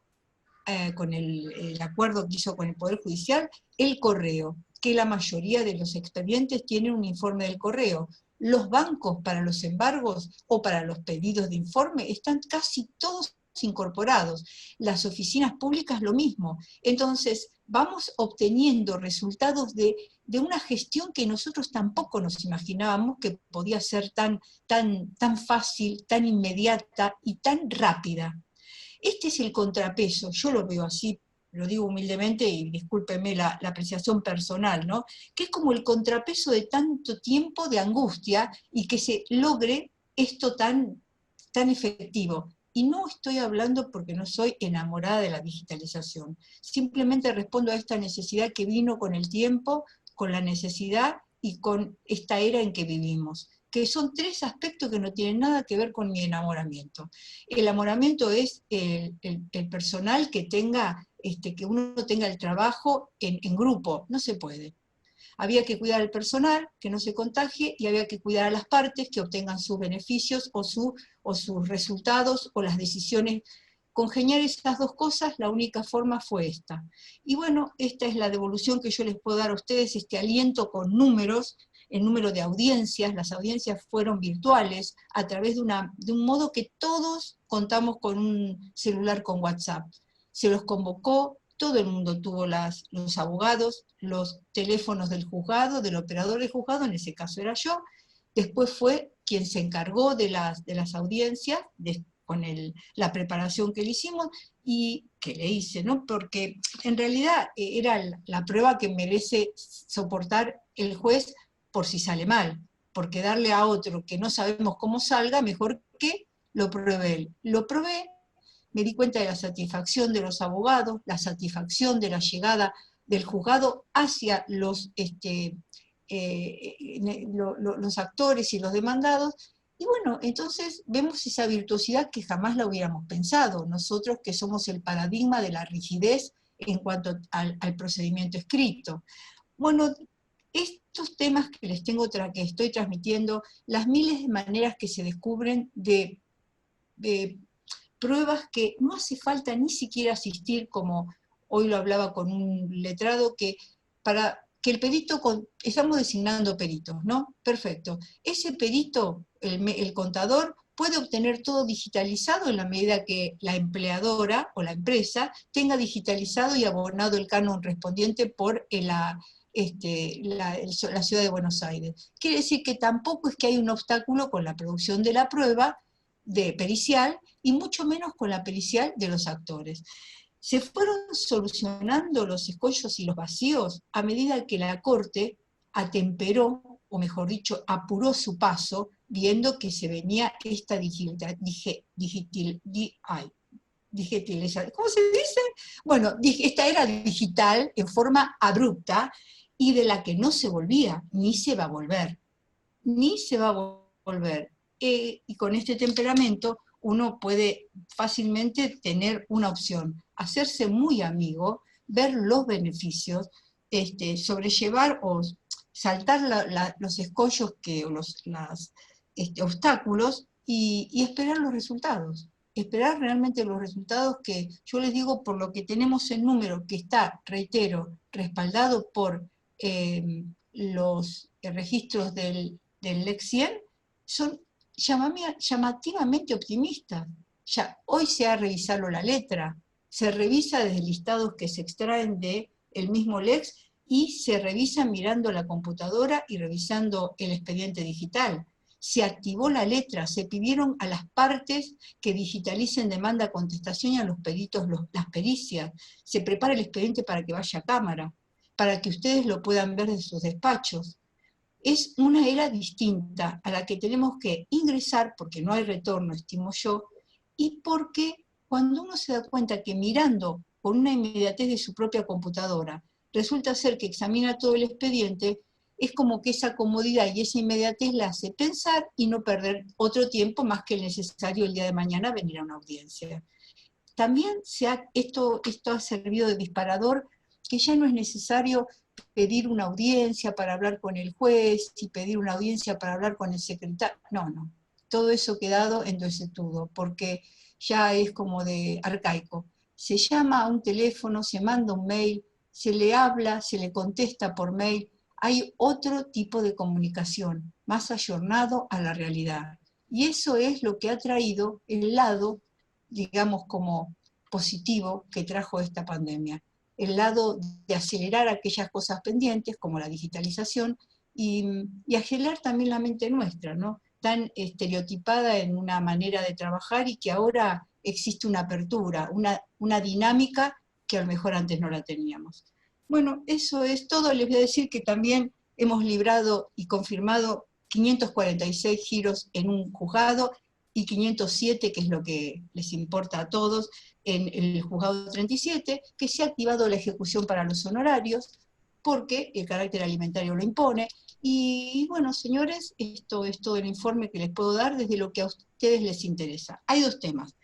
con el acuerdo que hizo con el Poder Judicial, el correo, que la mayoría de los expedientes tienen un informe del correo. Los bancos para los embargos o para los pedidos de informe están casi todos incorporados. Las oficinas públicas lo mismo. Entonces, vamos obteniendo resultados de una gestión que nosotros tampoco nos imaginábamos que podía ser tan fácil, tan inmediata y tan rápida. Este es el contrapeso, yo lo veo así, lo digo humildemente y discúlpenme la apreciación personal, ¿no? Que es como el contrapeso de tanto tiempo de angustia y que se logre esto tan efectivo. Y no estoy hablando porque no soy enamorada de la digitalización, simplemente respondo a esta necesidad que vino con el tiempo, con la necesidad y con esta era en que vivimos, que son 3 aspectos que no tienen nada que ver con mi enamoramiento. El enamoramiento es el personal que uno tenga el trabajo en grupo, no se puede. Había que cuidar al personal, que no se contagie, y había que cuidar a las partes que obtengan sus beneficios o sus resultados o las decisiones. Congeniar esas 2 cosas, la única forma fue esta. Y bueno, esta es la devolución que yo les puedo dar a ustedes, este aliento con números, el número de audiencias. Las audiencias fueron virtuales, a través de un modo que todos contamos con un celular con WhatsApp. Se los convocó, todo el mundo tuvo los abogados, los teléfonos del juzgado, del operador del juzgado, en ese caso era yo. Después fue quien se encargó de las audiencias, con la preparación que le hicimos y que le hice, ¿no? Porque en realidad era la prueba que merece soportar el juez por si sale mal, porque darle a otro que no sabemos cómo salga, mejor que lo pruebe él. Lo probé, me di cuenta de la satisfacción de los abogados, la satisfacción de la llegada del juzgado hacia los actores y los demandados. Y bueno, entonces vemos esa virtuosidad que jamás la hubiéramos pensado, nosotros que somos el paradigma de la rigidez en cuanto al procedimiento escrito. Bueno, estos temas que les que estoy transmitiendo, las miles de maneras que se descubren de pruebas que no hace falta ni siquiera asistir, como hoy lo hablaba con un letrado, que para que el perito, estamos designando peritos, ¿no? Perfecto. Ese perito, el contador, puede obtener todo digitalizado en la medida que la empleadora o la empresa tenga digitalizado y abonado el canon correspondiente por la ciudad de Buenos Aires. Quiere decir que tampoco es que hay un obstáculo con la producción de la prueba de pericial y mucho menos con la pericial de los actores. Se fueron solucionando los escollos y los vacíos a medida que la Corte atemperó, o mejor dicho, apuró su paso, viendo que se venía esta digitalización. ¿Cómo se dice? Bueno, esta era digital en forma abrupta y de la que no se volvía, ni se va a volver. Ni se va a volver. Y con este temperamento uno puede fácilmente tener una opción, hacerse muy amigo, ver los beneficios, sobrellevar o saltar los escollos, los obstáculos y esperar los resultados. Esperar realmente los resultados que, yo les digo, por lo que tenemos el número que está, reitero, respaldado por los registros del LEC 100, son llamativamente optimistas. Ya, hoy se ha revisado la letra, se revisa desde listados que se extraen del mismo LEX y se revisan mirando la computadora y revisando el expediente digital. Se activó la letra, se pidieron a las partes que digitalicen demanda, contestación y a los peritos las pericias. Se prepara el expediente para que vaya a cámara, para que ustedes lo puedan ver de sus despachos. Es una era distinta a la que tenemos que ingresar porque no hay retorno, estimo yo, y porque cuando uno se da cuenta que mirando con una inmediatez de su propia computadora, resulta ser que examina todo el expediente, es como que esa comodidad y esa inmediatez la hace pensar y no perder otro tiempo más que el necesario el día de mañana venir a una audiencia. También esto ha servido de disparador, que ya no es necesario pedir una audiencia para hablar con el juez y pedir una audiencia para hablar con el secretario. No. Todo eso ha quedado en desuetudo, porque ya es como de arcaico. Se llama a un teléfono, se manda un mail, se le habla, se le contesta por mail. Hay otro tipo de comunicación, más ayornado a la realidad. Y eso es lo que ha traído el lado, digamos, como positivo que trajo esta pandemia. El lado de acelerar aquellas cosas pendientes, como la digitalización, y acelerar también la mente nuestra, ¿no? Tan estereotipada en una manera de trabajar y que ahora existe una apertura, una dinámica que a lo mejor antes no la teníamos. Bueno, eso es todo. Les voy a decir que también hemos librado y confirmado 546 giros en un juzgado y 507, que es lo que les importa a todos, en el juzgado 37, que se ha activado la ejecución para los honorarios, porque el carácter alimentario lo impone. Y bueno, señores, esto es todo el informe que les puedo dar desde lo que a ustedes les interesa. Hay dos temas.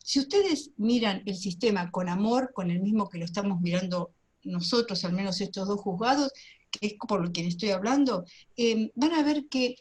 Si ustedes miran el sistema con amor, con el mismo que lo estamos mirando nosotros, al menos estos dos juzgados, que es por lo que estoy hablando, van a ver que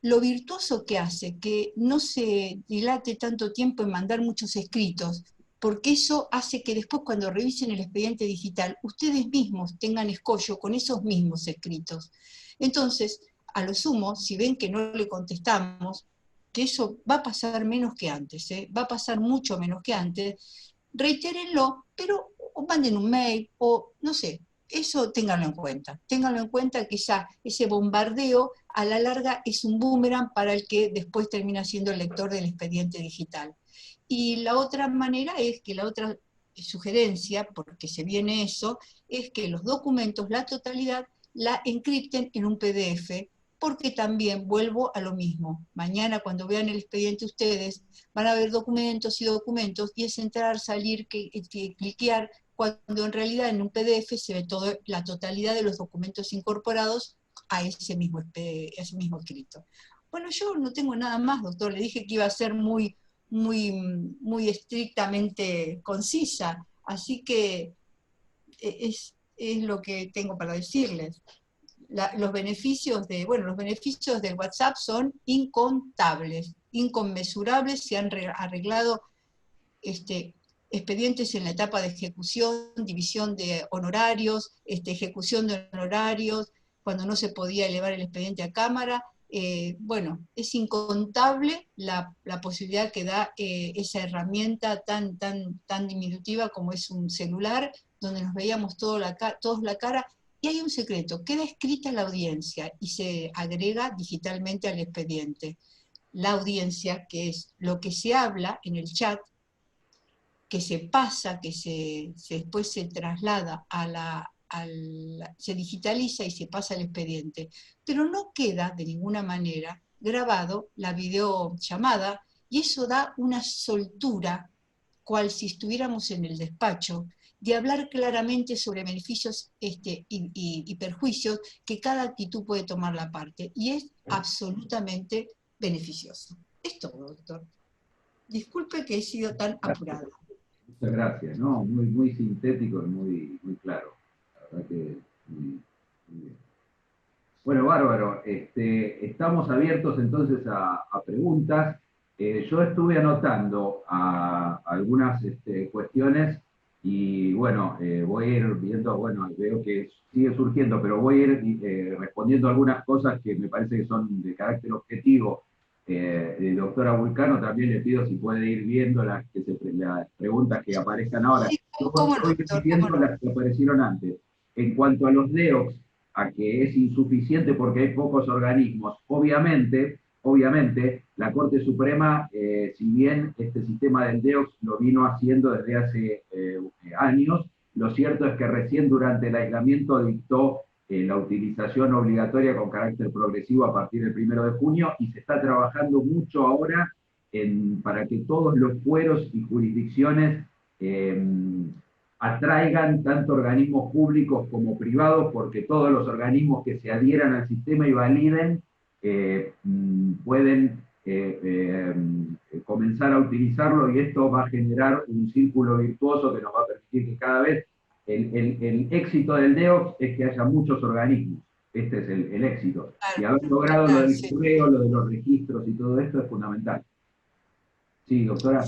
lo virtuoso que hace que no se dilate tanto tiempo en mandar muchos escritos, porque eso hace que después cuando revisen el expediente digital, ustedes mismos tengan escollo con esos mismos escritos. Entonces, a lo sumo, si ven que no le contestamos, que eso va a pasar menos que antes, va a pasar mucho menos que antes, reitérenlo, pero o manden un mail, o no sé, eso ténganlo en cuenta que ya ese bombardeo a la larga es un boomerang para el que después termina siendo el lector del expediente digital. Y la otra manera es que la otra sugerencia, porque se viene eso, es que los documentos, la totalidad, la encripten en un PDF, porque también vuelvo a lo mismo. Mañana cuando vean el expediente ustedes van a ver documentos y es entrar, salir, cliquear, cuando en realidad en un PDF se ve toda la totalidad de los documentos incorporados a ese mismo escrito. Bueno, yo no tengo nada más, doctor, le dije que iba a ser muy estrictamente concisa, así que es lo que tengo para decirles. Los beneficios del WhatsApp son incontables, inconmensurables, se han arreglado expedientes en la etapa de ejecución, división de honorarios, ejecución de honorarios, cuando no se podía elevar el expediente a cámara. Bueno, es incontable la posibilidad que da esa herramienta tan diminutiva como es un celular, donde nos veíamos todos la cara, y hay un secreto: queda escrita la audiencia y se agrega digitalmente al expediente. La audiencia, que es lo que se habla en el chat, que se pasa, que después se traslada se digitaliza y se pasa al expediente, pero no queda de ninguna manera grabado la videollamada, y eso da una soltura, cual si estuviéramos en el despacho, de hablar claramente sobre beneficios y perjuicios que cada actitud puede tomar la parte, y es absolutamente beneficioso. Es todo, doctor. Disculpe que he sido tan apurada. Muchas gracias, ¿no? Muy sintético y muy claro. La verdad que muy bien. Bueno, bárbaro. Estamos abiertos entonces a preguntas. Yo estuve anotando algunas cuestiones y bueno, voy a ir viendo, bueno, veo que sigue surgiendo, pero voy a ir respondiendo algunas cosas que me parece que son de carácter objetivo. Doctora Vulcano, también le pido si puede ir viendo las preguntas que aparezcan ahora. Sí, Yo ¿cómo no, voy doctor? viendo ¿Cómo no? las que aparecieron antes. En cuanto a los DEOX, a que es insuficiente porque hay pocos organismos, obviamente la Corte Suprema, si bien este sistema del DEOX lo vino haciendo desde hace años, lo cierto es que recién durante el aislamiento dictó la utilización obligatoria con carácter progresivo a partir del 1 de junio, y se está trabajando mucho ahora para que todos los fueros y jurisdicciones atraigan tanto organismos públicos como privados, porque todos los organismos que se adhieran al sistema y validen pueden comenzar a utilizarlo, y esto va a generar un círculo virtuoso que nos va a permitir que cada vez el éxito del DEOX es que haya muchos organismos. Este es el éxito. Claro, Y haber logrado lo del sí. correo, lo de los registros y todo esto es fundamental. Sí, doctora.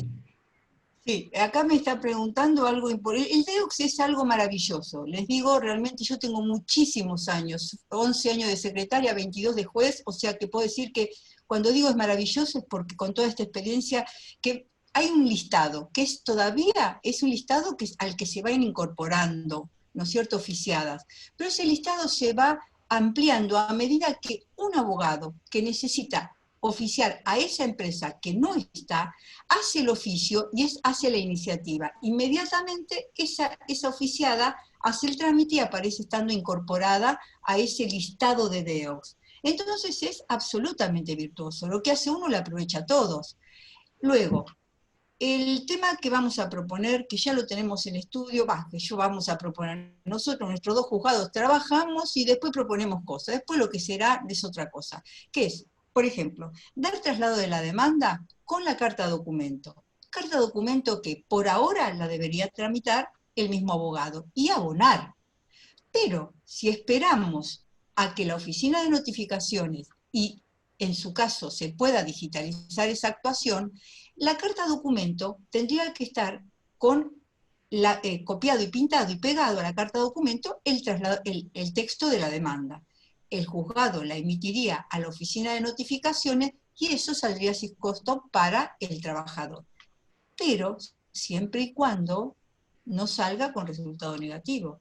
Sí, acá me está preguntando algo importante. El DEOX es algo maravilloso. Les digo, realmente yo tengo muchísimos años, 11 años de secretaria, 22 de juez, o sea que puedo decir que cuando digo es maravilloso es porque con toda esta experiencia, que hay un listado, que es todavía, es un listado al que se van incorporando, ¿no es cierto?, oficiadas. Pero ese listado se va ampliando a medida que un abogado que necesita oficiar a esa empresa que no está, hace el oficio y hace la iniciativa. Inmediatamente esa oficiada hace el trámite y aparece estando incorporada a ese listado de DEOX. Entonces es absolutamente virtuoso. Lo que hace uno lo aprovecha a todos. Luego, el tema que vamos a proponer, que ya lo tenemos en estudio, que yo vamos a proponer, nosotros, nuestros dos juzgados, trabajamos y después proponemos cosas. Después lo que será es otra cosa, que es, por ejemplo, dar traslado de la demanda con la carta documento. Carta documento que por ahora la debería tramitar el mismo abogado y abonar. Pero si esperamos a que la oficina de notificaciones y en su caso se pueda digitalizar esa actuación, la carta documento tendría que estar con copiado y pintado y pegado a la carta documento el texto de la demanda. El juzgado la emitiría a la oficina de notificaciones y eso saldría sin costo para el trabajador. Pero siempre y cuando no salga con resultado negativo.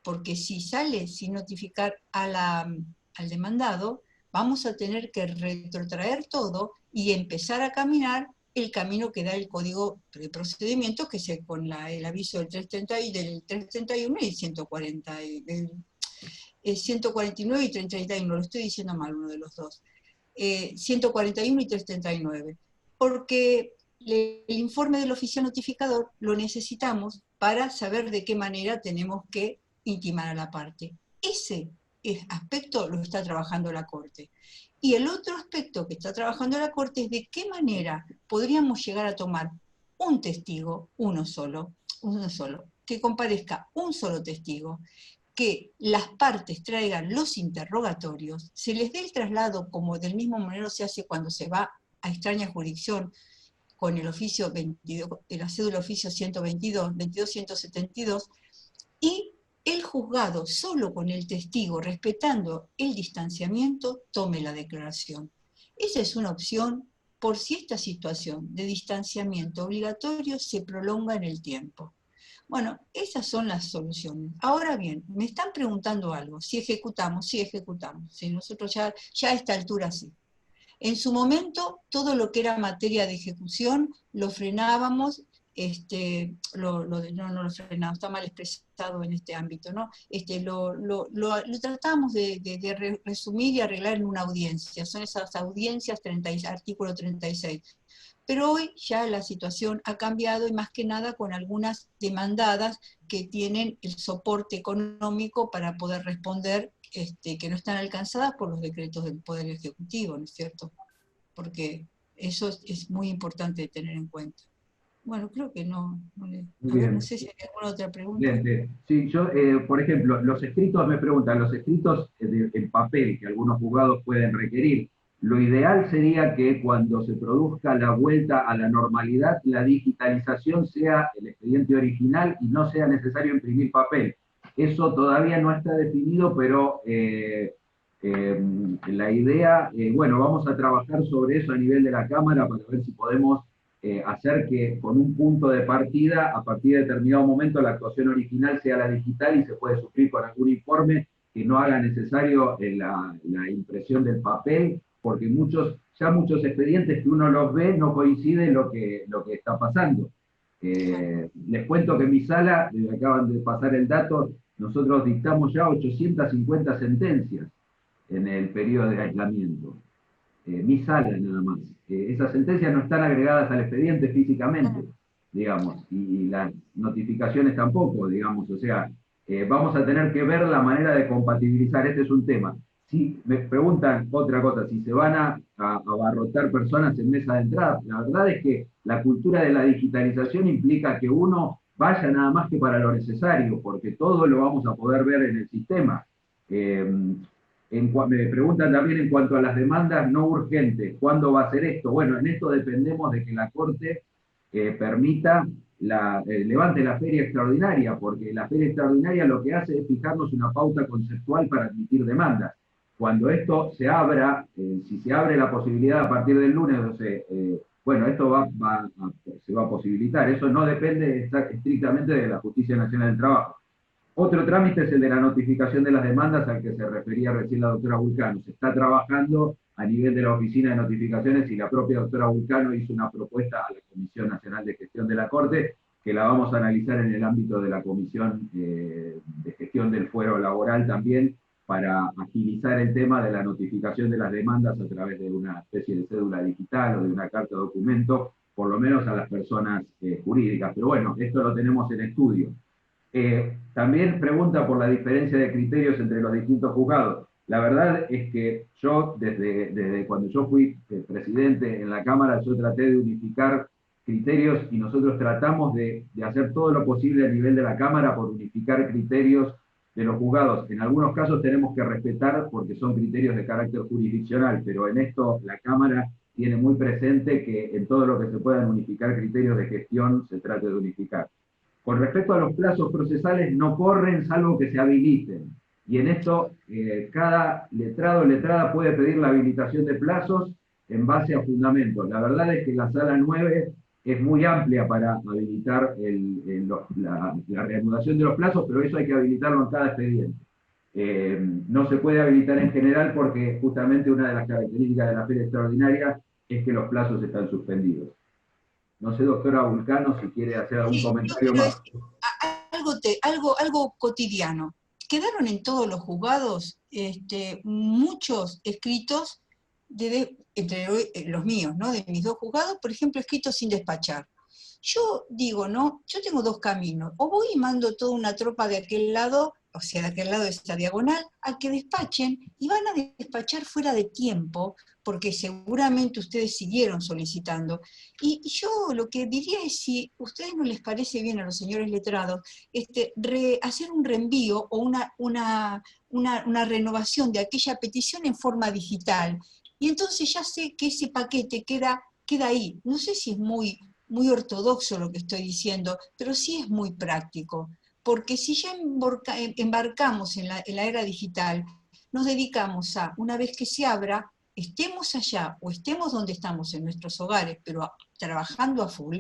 Porque si sale sin notificar al demandado, vamos a tener que retrotraer todo y empezar a caminar el camino que da el código de procedimiento, que es con el aviso del 331 y el 149 y 331, lo estoy diciendo mal, uno de los dos. 141 y 339. Porque el informe del oficial notificador lo necesitamos para saber de qué manera tenemos que intimar a la parte. Ese aspecto lo está trabajando la Corte. Y el otro aspecto que está trabajando la Corte es de qué manera podríamos llegar a tomar un testigo, uno solo, que comparezca un solo testigo, que las partes traigan los interrogatorios, se les dé el traslado como del mismo manera se hace cuando se va a extraña jurisdicción, con el oficio 22, la cédula oficio 122, 22.172, y el juzgado, solo con el testigo, respetando el distanciamiento, tome la declaración. Esa es una opción por si esta situación de distanciamiento obligatorio se prolonga en el tiempo. Bueno, esas son las soluciones. Ahora bien, me están preguntando algo, si ejecutamos, sí ejecutamos, si nosotros ya a esta altura sí. En su momento, todo lo que era materia de ejecución lo frenábamos, no lo frenábamos, está mal expresado en este ámbito, ¿no? Lo tratábamos de resumir y arreglar en una audiencia, son esas audiencias, artículo 36. Pero hoy ya la situación ha cambiado y más que nada con algunas demandadas que tienen el soporte económico para poder responder, que no están alcanzadas por los decretos del Poder Ejecutivo, ¿no es cierto? Porque eso es muy importante de tener en cuenta. Bueno, creo que no Bien. sé si hay alguna otra pregunta. Excelente. Sí, yo, por ejemplo, los escritos, me preguntan, los escritos en papel que algunos juzgados pueden requerir, lo ideal sería que cuando se produzca la vuelta a la normalidad, la digitalización sea el expediente original y no sea necesario imprimir papel. Eso todavía no está definido, pero la idea, bueno, vamos a trabajar sobre eso a nivel de la Cámara para ver si podemos hacer que con un punto de partida, a partir de determinado momento, la actuación original sea la digital y se puede sufrir con algún informe que no haga necesario la impresión del papel, porque muchos expedientes que uno los ve no coinciden lo que está pasando. Les cuento que en mi sala, me acaban de pasar el dato, nosotros dictamos ya 850 sentencias en el periodo de aislamiento. Mi sala nada más. Esas sentencias no están agregadas al expediente físicamente, digamos, y las notificaciones tampoco, digamos, o sea, vamos a tener que ver la manera de compatibilizar, este es un tema. Si me preguntan otra cosa, si se van a abarrotar personas en mesa de entrada, la verdad es que la cultura de la digitalización implica que uno vaya nada más que para lo necesario, porque todo lo vamos a poder ver en el sistema. Me preguntan también en cuanto a las demandas no urgentes, ¿cuándo va a ser esto? Bueno, en esto dependemos de que la Corte permita, levante la feria extraordinaria, porque la feria extraordinaria lo que hace es fijarnos una pauta conceptual para admitir demandas. Cuando esto se abra, si se abre la posibilidad a partir del lunes, bueno, esto se va a posibilitar. Eso no depende estrictamente de la Justicia Nacional del Trabajo. Otro trámite es el de la notificación de las demandas al que se refería recién la doctora Vulcano. Se está trabajando a nivel de la Oficina de Notificaciones y la propia doctora Vulcano hizo una propuesta a la Comisión Nacional de Gestión de la Corte que la vamos a analizar en el ámbito de la Comisión de Gestión del Fuero Laboral también para agilizar el tema de la notificación de las demandas a través de una especie de cédula digital o de una carta de documento, por lo menos a las personas jurídicas. Pero bueno, esto lo tenemos en estudio. También pregunta por la diferencia de criterios entre los distintos juzgados. La verdad es que yo, desde cuando yo fui presidente en la Cámara, yo traté de unificar criterios y nosotros tratamos de hacer todo lo posible a nivel de la Cámara por unificar criterios de los juzgados. En algunos casos tenemos que respetar porque son criterios de carácter jurisdiccional, pero en esto la Cámara tiene muy presente que en todo lo que se puedan unificar criterios de gestión se trate de unificar. Con respecto a los plazos procesales, no corren salvo que se habiliten. Y en esto, cada letrado o letrada puede pedir la habilitación de plazos en base a fundamentos. La verdad es que la sala 9 es muy amplia para habilitar la reanudación de los plazos, pero eso hay que habilitarlo en cada expediente. No se puede habilitar en general porque justamente una de las características de la feria extraordinaria es que los plazos están suspendidos. No sé, doctora Vulcano, si quiere hacer algún comentario más. Algo cotidiano. Quedaron en todos los juzgados muchos escritos, entre los míos, ¿no? De mis dos juzgados, por ejemplo, escritos sin despachar. Yo digo, ¿no? Yo tengo dos caminos. O voy y mando toda una tropa de aquel lado, o sea, de aquel lado de esta diagonal, a que despachen, y van a despachar fuera de tiempo, porque seguramente ustedes siguieron solicitando. Y yo lo que diría es, si a ustedes no les parece bien a los señores letrados, hacer un reenvío o una renovación de aquella petición en forma digital. Y entonces ya sé que ese paquete queda queda ahí. No sé si es muy ortodoxo lo que estoy diciendo, pero sí es muy práctico, porque si ya embarcamos en la era digital, nos dedicamos a, una vez que se abra, estemos allá o estemos donde estamos en nuestros hogares, pero trabajando a full,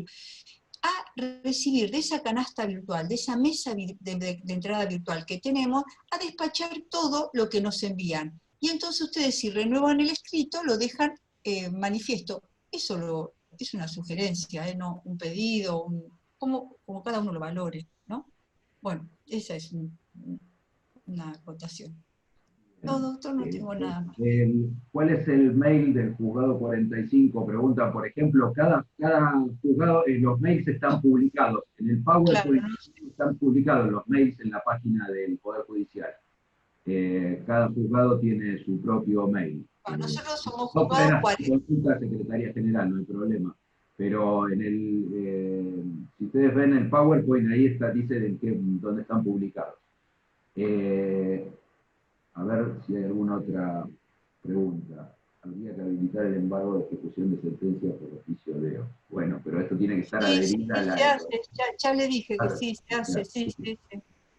a recibir de esa canasta virtual, de esa mesa de entrada virtual que tenemos, a despachar todo lo que nos envían. Y entonces ustedes, si renuevan el escrito, lo dejan manifiesto. Eso es una sugerencia, no un pedido, como cada uno lo valore, ¿no? Bueno, esa es una acotación. No, doctor, no tengo nada más. ¿Cuál es el mail del juzgado 45? Pregunta, por ejemplo, cada juzgado, los mails están publicados. En el PowerPoint Claro, están publicados los mails en la página del Poder Judicial. Cada juzgado tiene su propio mail. bueno, nosotros somos No pueden juzgados hacer 40. consulta a Secretaría General, no hay problema. Pero si ustedes ven el PowerPoint, ahí está, dice dónde están publicados. A ver si hay alguna otra pregunta. Habría que habilitar el embargo de ejecución de sentencias por oficio de... Bueno, pero esto tiene que estar Sí, adherido a la... se hace, ya le dije que sí, se hace, sí.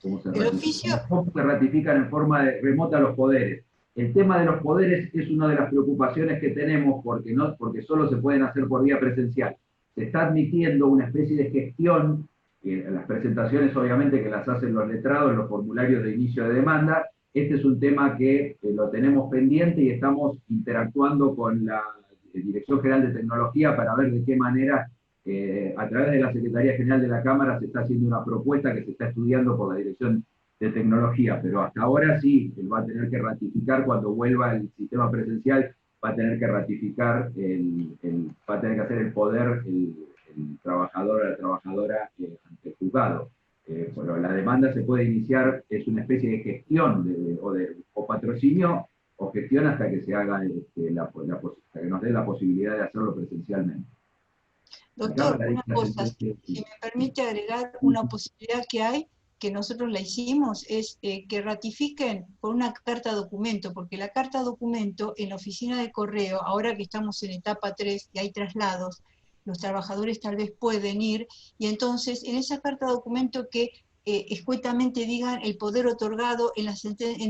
¿Cómo se El ratifican? oficio, ¿Cómo se ratifican en forma remota los poderes? El tema de los poderes es una de las preocupaciones que tenemos porque solo se pueden hacer por vía presencial. Se está admitiendo una especie de gestión, las presentaciones obviamente que las hacen los letrados, los formularios de inicio de demanda. Este es un tema que lo tenemos pendiente y estamos interactuando con la Dirección General de Tecnología para ver de qué manera a través de la Secretaría General de la Cámara se está haciendo una propuesta que se está estudiando por la Dirección de Tecnología, pero hasta ahora sí, él va a tener que ratificar cuando vuelva el sistema presencial, va a tener que ratificar, va a tener que hacer el poder el trabajador o la trabajadora ante el juzgado. Bueno, la demanda se puede iniciar, es una especie de gestión o patrocinio o gestión hasta que se haga, hasta que nos dé la posibilidad de hacerlo presencialmente. doctor, una cosa, si me permite agregar una posibilidad que hay, que nosotros la hicimos, es que ratifiquen con una carta documento, porque la carta documento en la oficina de correo, ahora que estamos en etapa 3 y hay traslados, los trabajadores tal vez pueden ir, y entonces en esa carta documento que escuetamente digan el poder otorgado en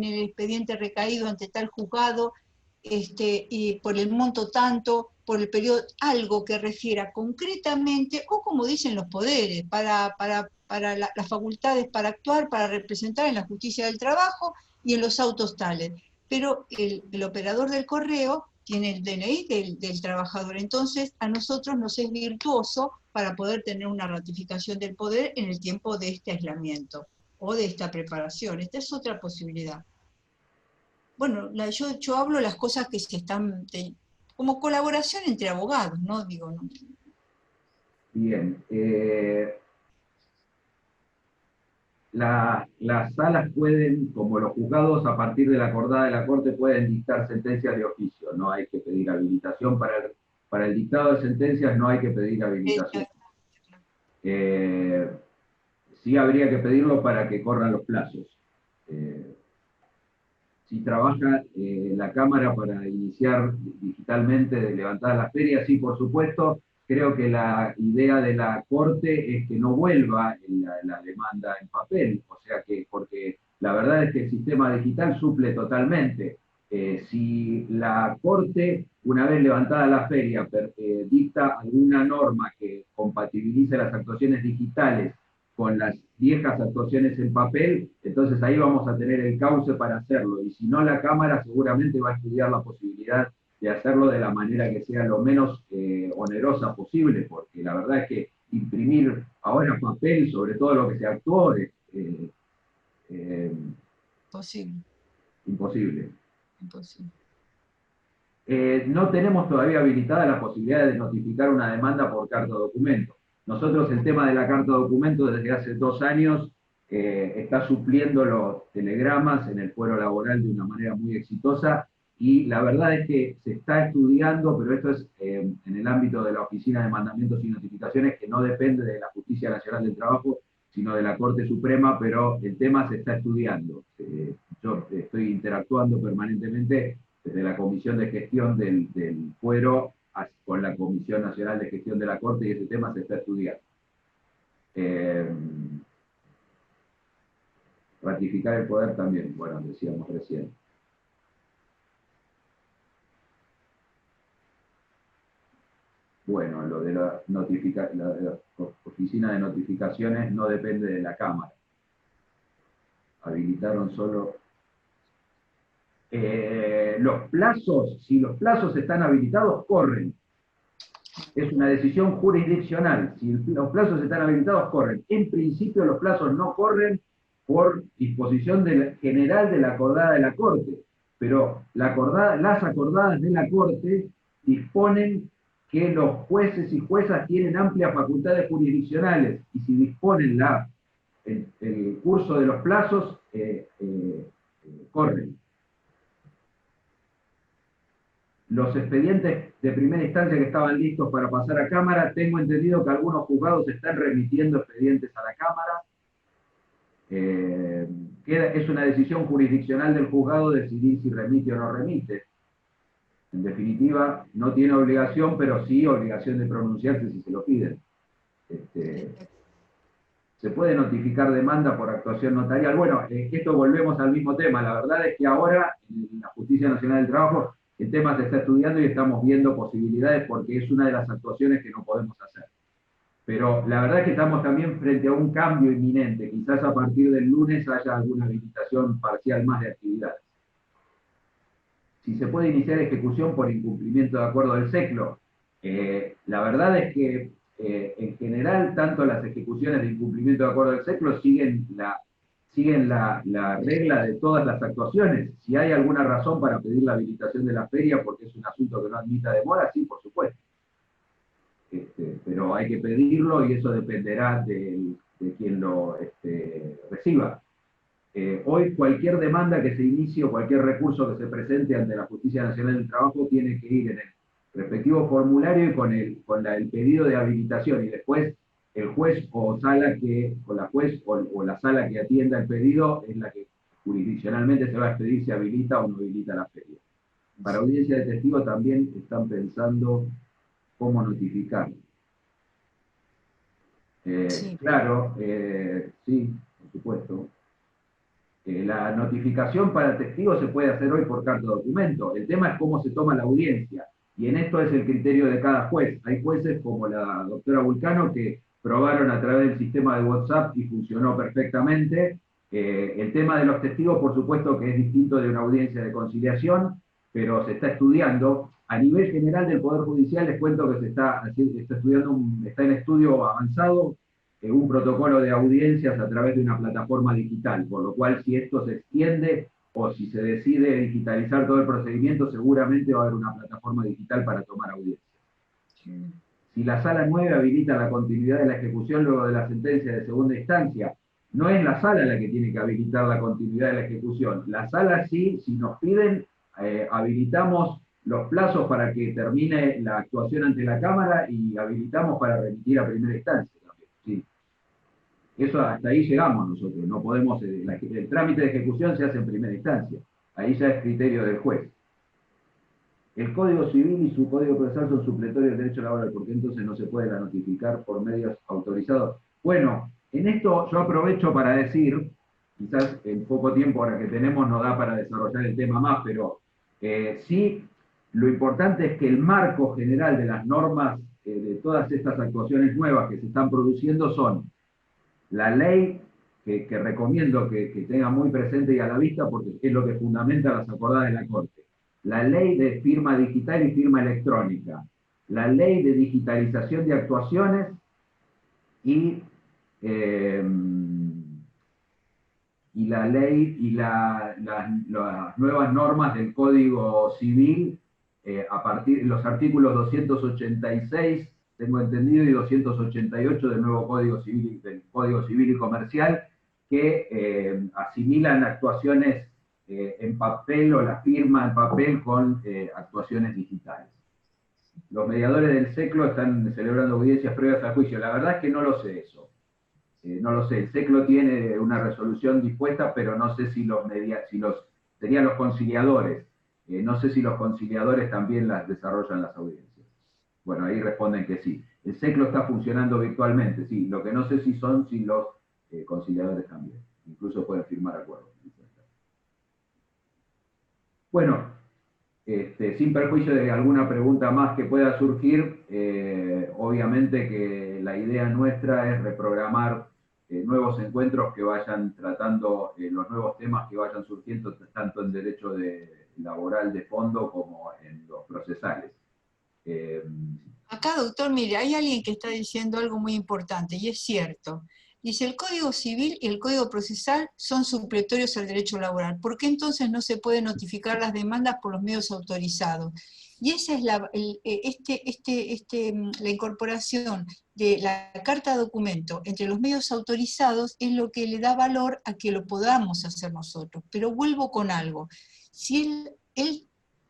el expediente recaído ante tal juzgado, y por el monto tanto, por el periodo, algo que refiera concretamente, o como dicen los poderes, para las facultades para actuar, para representar en la justicia del trabajo y en los autos tales. Pero el operador del correo tiene el DNI del trabajador, entonces a nosotros nos es virtuoso para poder tener una ratificación del poder en el tiempo de este aislamiento o de esta preparación. Esta es otra posibilidad. Bueno, yo hablo las cosas que se están, como colaboración entre abogados, ¿no? Digo, no. Bien. Las salas pueden, como los juzgados, a partir de la acordada de la Corte, pueden dictar sentencias de oficio. No hay que pedir habilitación para el dictado de sentencias, no hay que pedir habilitación. Sí habría que pedirlo para que corran los plazos. Si trabaja la Cámara para iniciar digitalmente, levantar las ferias, sí, por supuesto. Creo que la idea de la Corte es que no vuelva la demanda en papel, o sea que, porque la verdad es que el sistema digital suple totalmente. Si la Corte, una vez levantada la feria, dicta alguna norma que compatibilice las actuaciones digitales con las viejas actuaciones en papel, entonces ahí vamos a tener el cauce para hacerlo. Y si no, la Cámara seguramente va a estudiar la posibilidad de hacerlo de la manera que sea lo menos onerosa posible, porque la verdad es que imprimir ahora papel sobre todo lo que se actuó es imposible. No tenemos todavía habilitada la posibilidad de notificar una demanda por carta documento. Nosotros el tema de la carta documento desde hace 2 años está supliendo los telegramas en el fuero laboral de una manera muy exitosa, y la verdad es que se está estudiando, pero esto es en el ámbito de la Oficina de Mandamientos y Notificaciones, que no depende de la Justicia Nacional del Trabajo, sino de la Corte Suprema, pero el tema se está estudiando. Yo estoy interactuando permanentemente desde la Comisión de Gestión del Fuero con la Comisión Nacional de Gestión de la Corte y ese tema se está estudiando. Ratificar el poder también, bueno, decíamos recién. Bueno, lo de la oficina de notificaciones no depende de la Cámara. Habilitaron solo... los plazos, si los plazos están habilitados, corren. Es una decisión jurisdiccional. Si los plazos están habilitados, corren. En principio los plazos no corren por disposición general de la acordada de la Corte, pero las acordadas de la Corte disponen que los jueces y juezas tienen amplias facultades jurisdiccionales, y si disponen el curso de los plazos, corren. Los expedientes de primera instancia que estaban listos para pasar a Cámara, tengo entendido que algunos juzgados están remitiendo expedientes a la Cámara. Es una decisión jurisdiccional del juzgado decidir si remite o no remite. En definitiva, no tiene obligación, pero sí obligación de pronunciarse si se lo piden. Se puede notificar demanda por actuación notarial. Bueno, esto volvemos al mismo tema. La verdad es que ahora, en la Justicia Nacional del Trabajo, el tema se está estudiando y estamos viendo posibilidades porque es una de las actuaciones que no podemos hacer. Pero la verdad es que estamos también frente a un cambio inminente. Quizás a partir del lunes haya alguna habilitación parcial más de actividades. Si se puede iniciar ejecución por incumplimiento de acuerdo del SECLO, la verdad es que en general tanto las ejecuciones de incumplimiento de acuerdo del SECLO siguen la regla de todas las actuaciones. Si hay alguna razón para pedir la habilitación de la feria porque es un asunto que no admita demora, sí, por supuesto. Pero hay que pedirlo y eso dependerá de quien lo reciba. Hoy cualquier demanda que se inicie o cualquier recurso que se presente ante la Justicia Nacional del Trabajo tiene que ir en el respectivo formulario y con el pedido de habilitación, y después el juez o sala o la sala que atienda el pedido es la que jurisdiccionalmente se va a expedir si habilita o no habilita la feria. Para audiencia de testigo también están pensando cómo notificar. Sí. Claro, sí, por supuesto. La notificación para testigos se puede hacer hoy por carta de documento. El tema es cómo se toma la audiencia. Y en esto es el criterio de cada juez. Hay jueces como la doctora Vulcano que probaron a través del sistema de WhatsApp y funcionó perfectamente. El tema de los testigos, por supuesto que es distinto de una audiencia de conciliación, pero se está estudiando. A nivel general del Poder Judicial les cuento que está en estudio avanzado un protocolo de audiencias a través de una plataforma digital, por lo cual si esto se extiende o si se decide digitalizar todo el procedimiento, seguramente va a haber una plataforma digital para tomar audiencias. Si la Sala 9 habilita la continuidad de la ejecución luego de la sentencia de segunda instancia, no es la Sala la que tiene que habilitar la continuidad de la ejecución. La Sala sí, si nos piden, habilitamos los plazos para que termine la actuación ante la Cámara y habilitamos para remitir a primera instancia. Sí. Eso hasta ahí llegamos nosotros, no podemos, el trámite de ejecución se hace en primera instancia, ahí ya es criterio del juez. El Código Civil y su Código Procesal son supletorios del derecho laboral, porque entonces no se puede notificar por medios autorizados. Bueno, en esto yo aprovecho para decir, quizás en poco tiempo ahora que tenemos no da para desarrollar el tema más, pero sí, lo importante es que el marco general de las normas de todas estas actuaciones nuevas que se están produciendo son la ley, que recomiendo que tenga muy presente y a la vista, porque es lo que fundamenta las acordadas de la Corte. La ley de firma digital y firma electrónica. La ley de digitalización de actuaciones y la ley y las nuevas normas del Código Civil a partir de los artículos 286, tengo entendido, y 288 del nuevo Código Civil, del Código Civil y Comercial, que asimilan actuaciones en papel o la firma en papel con actuaciones digitales. Los mediadores del SECLO están celebrando audiencias previas al juicio. La verdad es que no lo sé eso. No lo sé. El SECLO tiene una resolución dispuesta, pero no sé si serían los conciliadores. No sé si los conciliadores también las desarrollan las audiencias. Bueno, ahí responden que sí. El SECLO está funcionando virtualmente, sí. Lo que no sé si son si los conciliadores también. Incluso pueden firmar acuerdos. Bueno, sin perjuicio de alguna pregunta más que pueda surgir, obviamente que la idea nuestra es reprogramar nuevos encuentros que vayan tratando los nuevos temas que vayan surgiendo tanto en derecho laboral de fondo como en los procesales. Acá, doctor, mire, hay alguien que está diciendo algo muy importante, y es cierto. Dice, el Código Civil y el Código Procesal son supletorios al derecho laboral. ¿Por qué entonces no se puede notificar las demandas por los medios autorizados? Y esa es la incorporación de la carta de documento entre los medios autorizados es lo que le da valor a que lo podamos hacer nosotros. Pero vuelvo con algo. Si el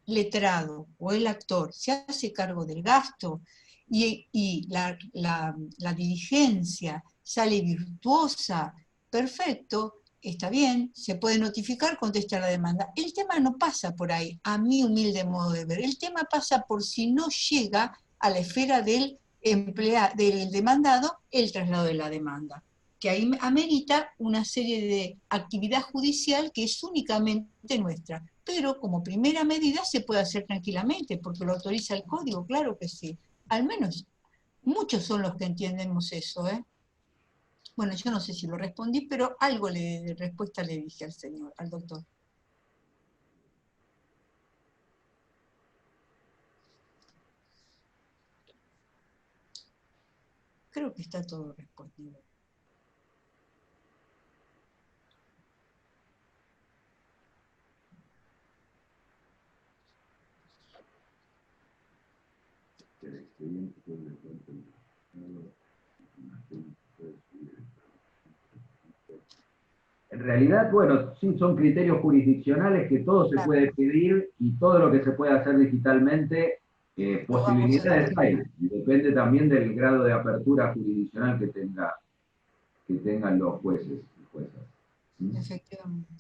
letrado o el actor se hace cargo del gasto y la diligencia sale virtuosa, perfecto, está bien, se puede notificar, contesta la demanda. El tema no pasa por ahí, a mi humilde modo de ver. El tema pasa por si no llega a la esfera del demandado el traslado de la demanda, que ahí amerita una serie de actividad judicial que es únicamente nuestra. Pero como primera medida se puede hacer tranquilamente, porque lo autoriza el código, claro que sí. Al menos muchos son los que entendemos eso, ¿eh? Bueno, yo no sé si lo respondí, pero algo de respuesta le dije al señor, al doctor. Creo que está todo respondido. En realidad, bueno, sí, son criterios jurisdiccionales que todo se puede pedir y todo lo que se puede hacer digitalmente, posibilidades hay. Y depende también del grado de apertura jurisdiccional que tengan los jueces y juezas. ¿Sí? Efectivamente.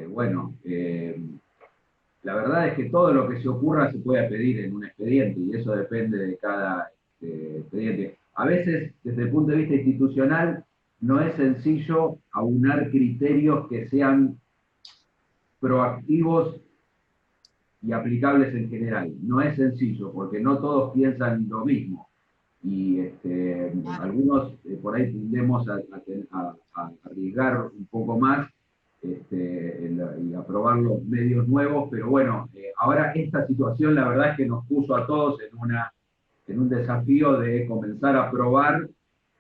Bueno, la verdad es que todo lo que se ocurra se puede pedir en un expediente y eso depende de cada expediente. A veces, desde el punto de vista institucional, no es sencillo aunar criterios que sean proactivos y aplicables en general. No es sencillo, porque no todos piensan lo mismo. Y algunos por ahí tendemos a arriesgar un poco más y a probar los medios nuevos, pero bueno, ahora esta situación la verdad es que nos puso a todos en un desafío de comenzar a probar,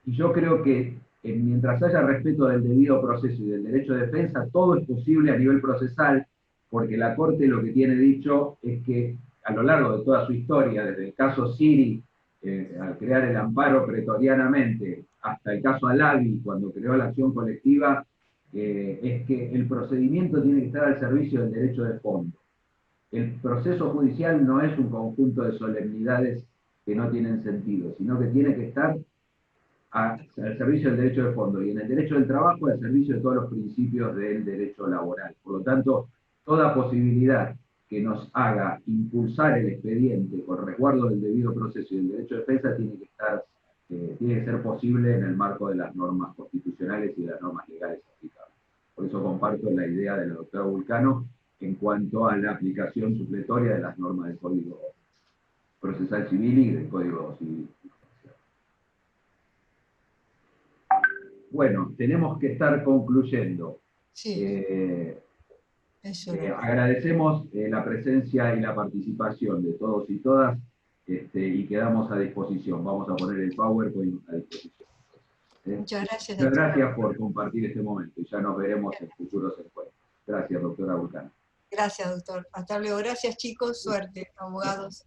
y yo creo que mientras haya respeto del debido proceso y del derecho de defensa, todo es posible a nivel procesal, porque la Corte lo que tiene dicho es que a lo largo de toda su historia, desde el caso Siri, al crear el amparo pretorianamente, hasta el caso Alavi, cuando creó la acción colectiva, es que el procedimiento tiene que estar al servicio del derecho de fondo. El proceso judicial no es un conjunto de solemnidades que no tienen sentido, sino que tiene que estar al servicio del derecho de fondo, y en el derecho del trabajo al servicio de todos los principios del derecho laboral. Por lo tanto, toda posibilidad que nos haga impulsar el expediente con resguardo del debido proceso y del derecho de defensa tiene que ser posible en el marco de las normas constitucionales y de las normas legales aplicables. Por eso comparto la idea de la doctora Vulcano en cuanto a la aplicación supletoria de las normas del Código Procesal Civil y del Código Civil. Bueno, tenemos que estar concluyendo. Sí. Agradecemos la presencia y la participación de todos y todas, y quedamos a disposición. Vamos a poner el PowerPoint a disposición. Muchas gracias. Muchas gracias por compartir este momento y ya nos veremos en futuros encuentros. Gracias, doctora Vulcano. Gracias, doctor. Hasta luego. Gracias, chicos. Suerte, abogados.